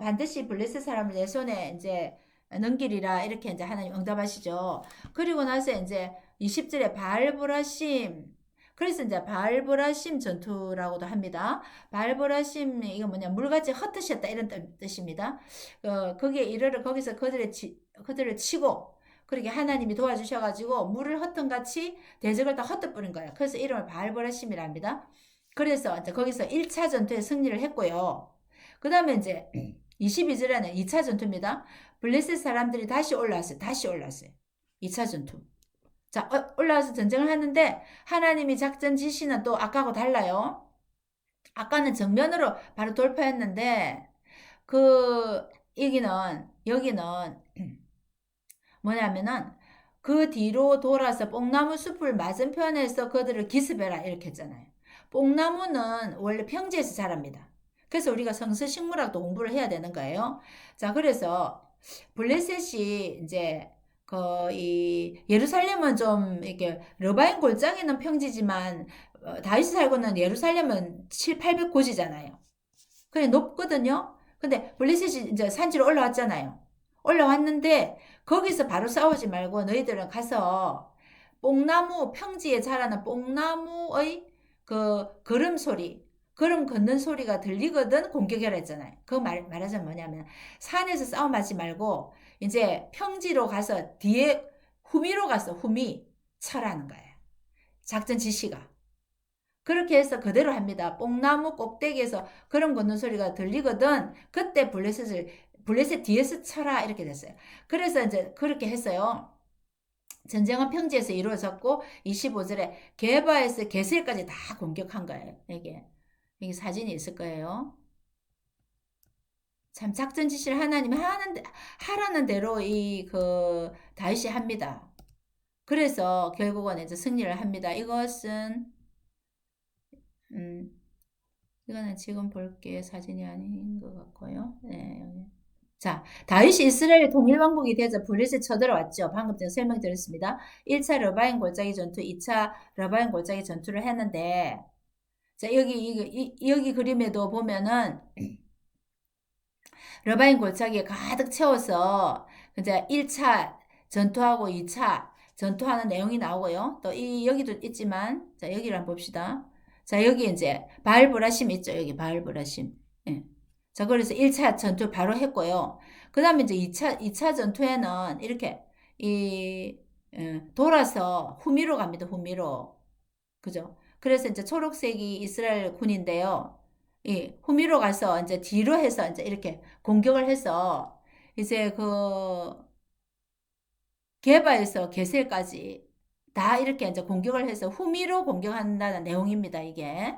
반드시 블레셋 사람을 내 손에 이제 넘기리라 이렇게 이제 하나님 응답하시죠. 그리고 나서 이제 20절에 바알보라심 그래서 이제 바알보라심 전투라고도 합니다. 바알보라심 이거 뭐냐 물같이 흩으셨다 이런 뜻입니다. 거기에 이르러 거기서 그들을 치고 그렇게 하나님이 도와주셔가지고 물을 흩은같이 대적을 다 흩어버린 거예요. 그래서 이름을 바알보라심이라 합니다. 그래서 이제 거기서 1차 전투에 승리를 했고요. 그 다음에 이제 22절에는 2차 전투입니다. 블레셋 사람들이 다시 올라왔어요. 2차 전투. 자, 올라와서 전쟁을 하는데 하나님이 작전 지시는 또 아까하고 달라요. 아까는 정면으로 바로 돌파했는데 여기는 뭐냐면은 그 뒤로 돌아서 뽕나무 숲을 맞은편에서 그들을 기습해라 이렇게 했잖아요. 뽕나무는 원래 평지에서 자랍니다. 그래서 우리가 성서식물학도 공부를 해야 되는 거예요. 자, 그래서 블레셋이 이제 이 예루살렘은 좀 이렇게 르바임 골짜기는 평지지만 다윗이 살고는 예루살렘은 7, 800고지잖아요. 그래 높거든요. 근데 블레셋이 이제 산지로 올라왔잖아요. 올라왔는데 거기서 바로 싸우지 말고 너희들은 가서 뽕나무 평지에 자라는 뽕나무의 걸음 소리 걸음 걷는 소리가 들리거든 공격해라 했잖아요. 말하자면 뭐냐면 산에서 싸움하지 말고 이제 평지로 가서 뒤에 후미로 가서 후미 쳐라는 거예요. 작전 지시가. 그렇게 해서 그대로 합니다. 뽕나무 꼭대기에서 걸음 걷는 소리가 들리거든. 그때 블레셋 뒤에서 쳐라 이렇게 됐어요. 그래서 이제 그렇게 했어요. 전쟁은 평지에서 이루어졌고 25절에 게바에서 게셀까지 다 공격한 거예요. 이게 사진이 있을 거예요. 참 작전 지시를 하나님이 하라는 대로 다윗이 합니다. 그래서 결국은 이제 승리를 합니다. 이거는 지금 볼게 사진이 아닌 것 같고요. 네, 여기. 자, 다윗이 이스라엘 통일왕국이 되자 블레셋 쳐들어왔죠. 방금 제가 설명드렸습니다. 1차 러바임 골짜기 전투, 2차 러바임 골짜기 전투를 했는데, 자, 여기 그림에도 보면은, 러바임 골짜기에 가득 채워서, 이제 1차 전투하고 2차 전투하는 내용이 나오고요. 또 여기도 있지만, 자, 여기를 한번 봅시다. 자, 여기 이제 바알보라심 있죠. 여기 바알보라심. 예. 자, 그래서 1차 전투 바로 했고요. 그 다음에 이제 2차 전투에는 이렇게, 돌아서 후미로 갑니다. 후미로. 그죠? 그래서 이제 초록색이 이스라엘 군인데요. 후미로 가서 이제 뒤로 해서 이제 이렇게 공격을 해서 이제 게바에서 게셀까지 다 이렇게 이제 공격을 해서 후미로 공격한다는 내용입니다. 이게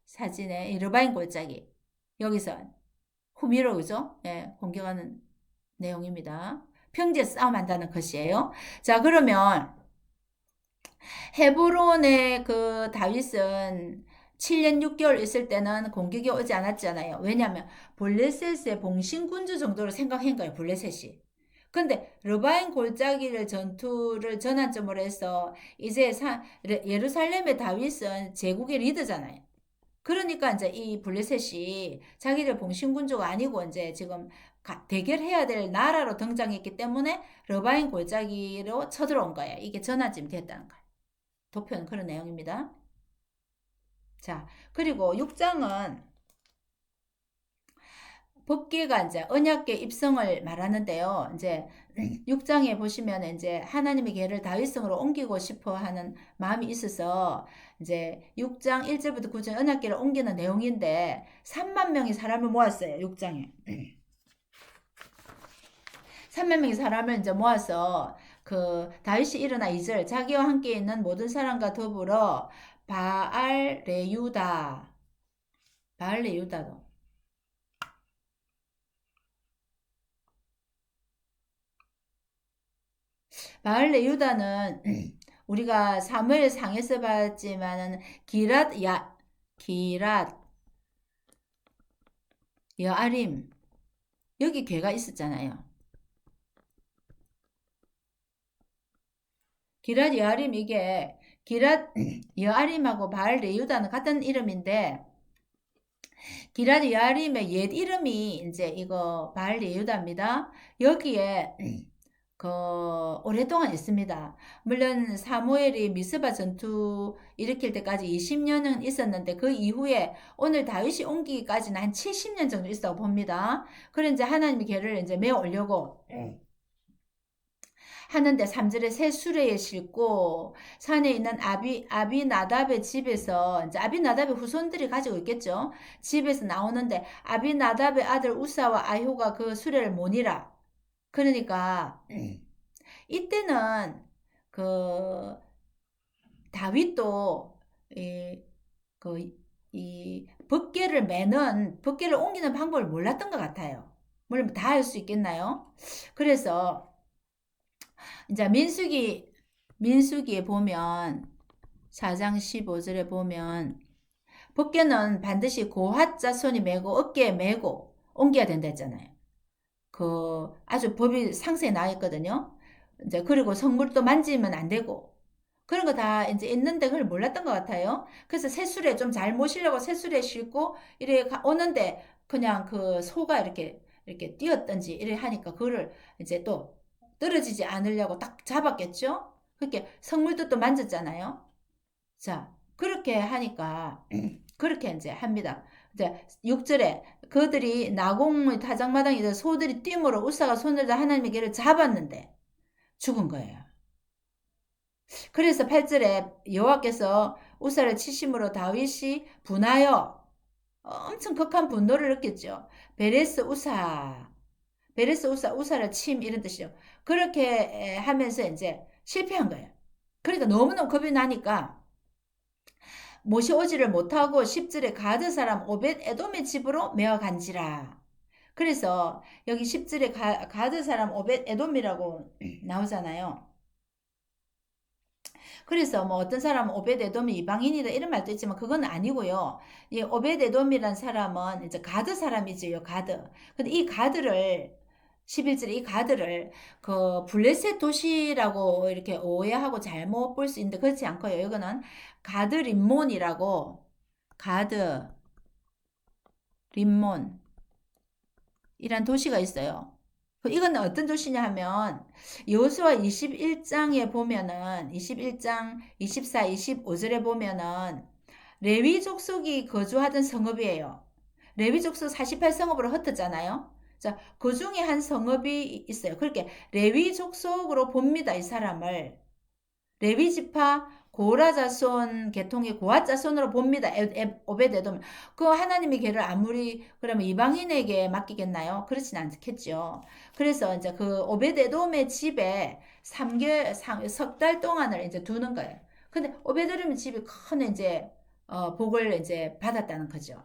사진에 이 르바임 골짜기 여기서 후미로 그죠? 예, 공격하는 내용입니다. 평지에 싸움한다는 것이에요. 자, 그러면 헤브론의 다윗은 7년 6개월 있을 때는 공격이 오지 않았잖아요. 왜냐하면 블레셋의 봉신군주 정도로 생각한 거예요. 블레셋이. 근데 르바임 골짜기를 전투를 전환점으로 해서 이제 예루살렘의 다윗은 제국의 리더잖아요. 그러니까 이제 이 블레셋이 자기들 봉신군주가 아니고 이제 지금 대결해야 될 나라로 등장했기 때문에 러바인 골짜기로 쳐들어온 거예요. 이게 전환점이 됐다는 거예요. 도표는 그런 내용입니다. 자, 그리고 6장은 법궤가 이제 언약궤 입성을 말하는데요. 이제 6장에 보시면 이제 하나님의 궤를 다윗성으로 옮기고 싶어 하는 마음이 있어서 이제 6장 1절부터 9절 언약궤를 옮기는 내용인데 3만 명의 사람을 모았어요. 6장에. 3만 명의 사람을 이제 모아서 그 다윗이 일어나 2절 자기와 함께 있는 모든 사람과 더불어 바알 레유다 바알 레유다도 바알 레유다는 우리가 사무엘 상에서 봤지만은 기랏 여아림 여기 괴가 있었잖아요. 기랏 여아림 이게 기랏 여아림하고 바알 레유다는 같은 이름인데 기랏 여아림의 옛 이름이 이제 이거 바알 레유다입니다. 여기에 그 오랫동안 있습니다. 물론 사무엘이 미스바 전투 일으킬 때까지 20년은 있었는데 그 이후에 오늘 다윗이 옮기기까지는 한 70년 정도 있다고 봅니다. 그래 이제 하나님의 궤를 이제 메어 오려고 하는데 3절에 새 수레에 싣고 산에 있는 아비나답의 집에서 이제 아비나답의 후손들이 가지고 있겠죠. 집에서 나오는데 아비나답의 아들 우사와 아효가 그 수레를 모니라. 그러니까 이때는 그 다윗도 이, 그, 이 법궤를 옮기는 방법을 몰랐던 것 같아요. 물론 다 할 수 있겠나요? 그래서 이제 민수기에 보면 4장 15절에 보면 법궤는 반드시 고핫 자손이 메고 어깨에 메고 옮겨야 된다 했잖아요. 그 아주 법이 상세히 나와 있거든요. 이제 그리고 성물도 만지면 안 되고 그런 거 다 이제 있는데 그걸 몰랐던 것 같아요. 그래서 새술에 좀 잘 모시려고 새술에 싣고 이래 오는데 그냥 그 소가 이렇게 뛰었던지 이래 하니까 그거를 이제 또 떨어지지 않으려고 딱 잡았겠죠? 그렇게 성물도 또 만졌잖아요. 자, 그렇게 하니까 그렇게 이제 합니다. 이제 6절에 그들이 나공의 타작마당에 소들이 띠므로 우사가 손을 다 하나님의 길을 잡았는데 죽은 거예요. 그래서 8절에 여호와께서 우사를 치심으로 다윗이 분하여 엄청 극한 분노를 느꼈죠. 우사를 침 이런 뜻이죠. 그렇게 하면서 이제 실패한 거예요. 그러니까 너무너무 겁이 나니까 모셔오지를 못하고 10절에 가드 사람 오벳 에돔의 집으로 메어 간지라. 그래서 여기 10절에 가드 사람 오벳 에돔이라고 나오잖아요. 그래서 뭐 어떤 사람은 오벳 에돔이 이방인이다 이런 말도 있지만 그건 아니고요. 이 오벳 에돔이란 사람은 이제 가드 사람이지요. 가드. 근데 이 가드를 11절에 이 가드를 그 블레셋 도시라고 이렇게 오해하고 잘못 볼 수 있는데 그렇지 않고요. 이거는 가드 림몬이라고 가드 림몬 이란 도시가 있어요. 이건 어떤 도시냐 하면 여호수아 21장에 보면은 21장 24, 25절에 보면은 레위 족속이 거주하던 성읍이에요. 레위 족속 48성읍으로 흩었잖아요. 자, 그 중에 한 성읍이 있어요. 그렇게 레위 족속으로 봅니다. 이 사람을. 레위 지파 고라 자손 계통의 고핫 자손으로 봅니다. 오베데돔. 그 하나님의 궤를 아무리 그러면 이방인에게 맡기겠나요? 그렇진 않겠죠. 그래서 이제 그 오베데돔의 집에 석 달 동안을 이제 두는 거예요. 근데 오베데돔의 집이 큰 이제 복을 이제 받았다는 거죠.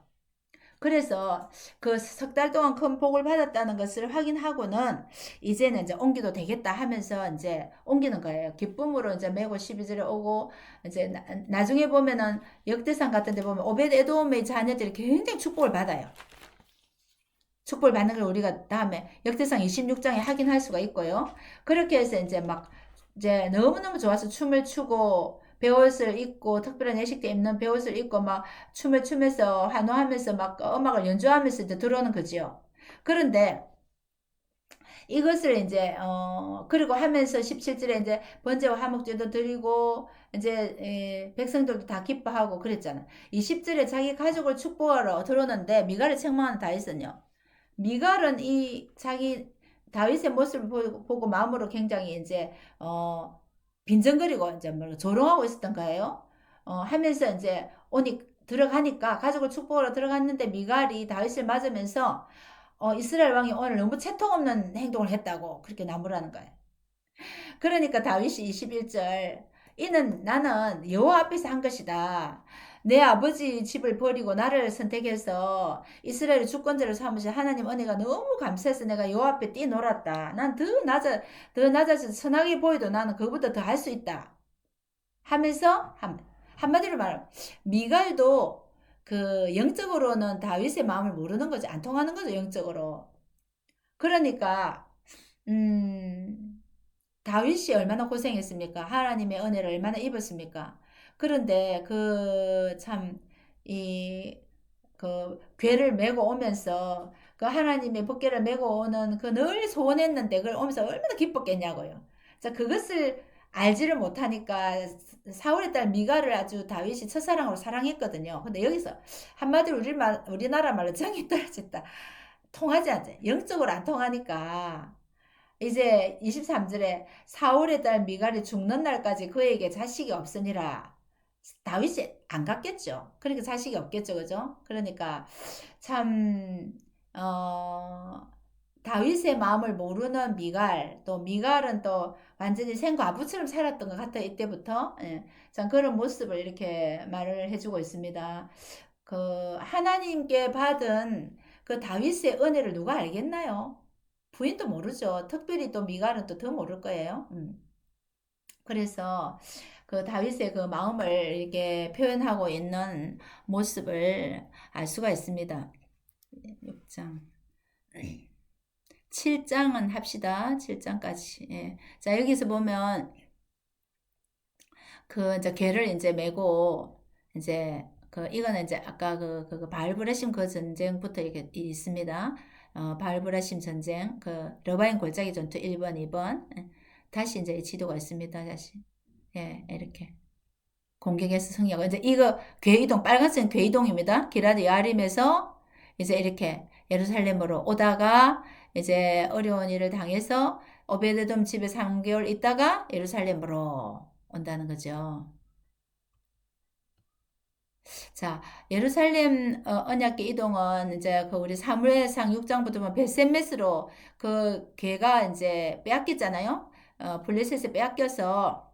그래서 그 석 달 동안 큰 복을 받았다는 것을 확인하고는 이제는 이제 옮기도 되겠다 하면서 이제 옮기는 거예요. 기쁨으로 이제 메고 12절에 오고 이제 나중에 보면은 역대상 같은 데 보면 오벳 에돔의 자녀들이 굉장히 축복을 받아요. 축복을 받는 걸 우리가 다음에 역대상 26장에 확인할 수가 있고요. 그렇게 해서 이제 막 이제 너무너무 좋아서 춤을 추고 배옷을 입고 특별한 예식 때 입는 배옷을 입고 막 춤을 추면서 환호하면서 막 음악을 연주하면서 이제 들어오는 거지요. 그런데 이것을 이제 그리고 하면서 17절에 이제 번제와 화목제도 드리고 이제 백성들도 다 기뻐하고 그랬잖아. 20절에 자기 가족을 축복하러 들어오는데 미갈을 책망하는 다윗은요. 미갈은 이 자기 다윗의 모습을 보고 마음으로 굉장히 이제 빈정거리고 이제 뭐 조롱하고 있었던 거예요. 하면서 이제 오니 들어가니까 가족을 축복하러 들어갔는데 미갈이 다윗을 맞으면서 이스라엘 왕이 오늘 너무 채통 없는 행동을 했다고 그렇게 나무라는 거예요. 그러니까 다윗이 21절 이는 나는 여호와 앞에서 한 것이다. 내 아버지 집을 버리고 나를 선택해서 이스라엘의 주권자를 삼으신 하나님 은혜가 너무 감사해서 내가 여호와 앞에 뛰놀았다. 난 더 낮아서 선하게 보여도 나는 그보다 더 할 수 있다. 하면서 한마디로 말하면 미갈도 그 영적으로는 다윗의 마음을 모르는 거죠. 안 통하는 거죠, 영적으로. 그러니까 다윗이 얼마나 고생했습니까? 하나님의 은혜를 얼마나 입었습니까? 그런데 그 참, 그 괴를 메고 오면서 그 하나님의 법궤를 메고 오는 그 늘 소원했는데 그걸 오면서 얼마나 기뻤겠냐고요. 자, 그것을 알지를 못하니까 사울의 딸 미가를 아주 다윗이 첫사랑으로 사랑했거든요. 근데 여기서 한마디로 우리나라 말로 정이 떨어졌다. 통하지 않죠. 영적으로 안 통하니까 이제 23절에 사울의 딸 미갈이 죽는 날까지 그에게 자식이 없으니라. 다윗이 안 갔겠죠. 그러니까 자식이 없겠죠. 그죠? 그러니까 참 다윗의 마음을 모르는 미갈, 또 미갈은 또 완전히 생과부처럼 살았던 것 같아요. 이때부터. 예. 참 그런 모습을 이렇게 말을 해주고 있습니다. 그 하나님께 받은 그 다윗의 은혜를 누가 알겠나요? 부인도 모르죠. 특별히 또 미갈은 또 더 모를 거예요. 그래서 그 다윗의 그 마음을 이렇게 표현하고 있는 모습을 알 수가 있습니다. 6장. 7장은 합시다. 7장까지. 예. 자, 여기서 보면 그 이제 개를 이제 메고 이제 그 이거는 이제 아까 그 바알브레심 그 전쟁부터 이게 있습니다. 바알브레심 전쟁 그 러바인 골짜기 전투 1번, 2번. 예. 다시 이제 지도가 있습니다. 다시. 예, 이렇게 공격해서 승리하고 이제 이거 괴이동 빨간색 괴이동입니다. 기라드 야림에서 이제 이렇게 예루살렘으로 오다가 이제 어려운 일을 당해서 오베데돔 집에 3개월 있다가 예루살렘으로 온다는 거죠. 자, 예루살렘 언약궤 이동은 이제 그 우리 사무엘상 6장부터 보면 베셋메스로 그 걔가 이제 빼앗겼잖아요. 블레셋에 빼앗겨서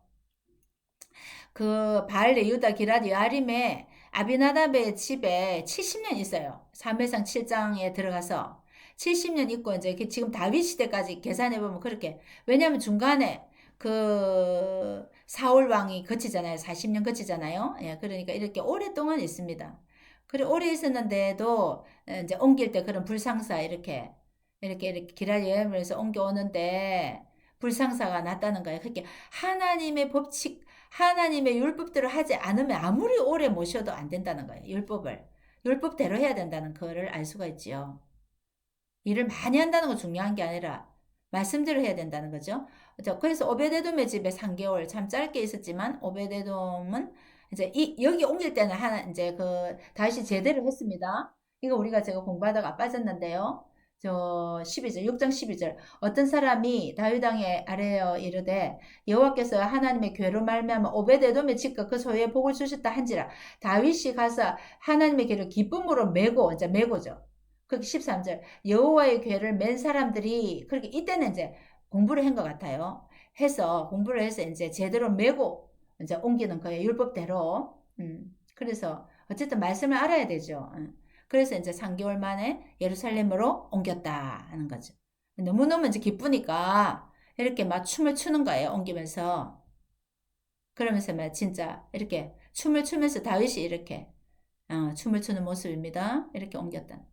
그 바알레 유다 기라디 아림에 아비나답의 집에 70년 있어요. 사무엘상 7장에 들어가서 70년 있고 이제 지금 다윗 시대까지 계산해 보면 그렇게 왜냐하면 중간에 그 사울 왕이 거치잖아요. 40년 거치잖아요. 예, 그러니까 이렇게 오랫동안 있습니다. 그래 오래 있었는데도 이제 옮길 때 그런 불상사 이렇게 기라리 여행에서 옮겨오는데 불상사가 났다는 거예요. 그렇게 하나님의 법칙 하나님의 율법대로 하지 않으면 아무리 오래 모셔도 안 된다는 거예요. 율법대로 해야 된다는 거를 알 수가 있지요. 일을 많이 한다는 건 중요한 게 아니라 말씀대로 해야 된다는 거죠. 그래서 오베데돔의 집에 3개월 참 짧게 있었지만 오베데돔은 이제 여기 옮길 때는 하나 이제 그 다시 제대로 했습니다. 이거 우리가 제가 공부하다가 빠졌는데요. 저 12절 6장 12절 어떤 사람이 다윗 왕에 아뢰어 이르되 여호와께서 하나님의 괴로 말미암아 오베데돔의 집과 그 소유에 복을 주셨다 한지라 다윗이 가서 하나님의 괴를 기쁨으로 메고 이제 메고죠. 그 13절 여호와의 괴를 맨 사람들이 그렇게 이때는 이제 공부를 한 것 같아요. 해서 공부를 해서 이제 제대로 메고 이제 옮기는 거예요. 율법대로. 그래서 어쨌든 말씀을 알아야 되죠. 그래서 이제 3개월 만에 예루살렘으로 옮겼다 하는 거죠. 너무너무 이제 기쁘니까 이렇게 막 춤을 추는 거예요. 옮기면서. 그러면서 막 진짜 이렇게 춤을 추면서 다윗이 이렇게 춤을 추는 모습입니다. 이렇게 옮겼다.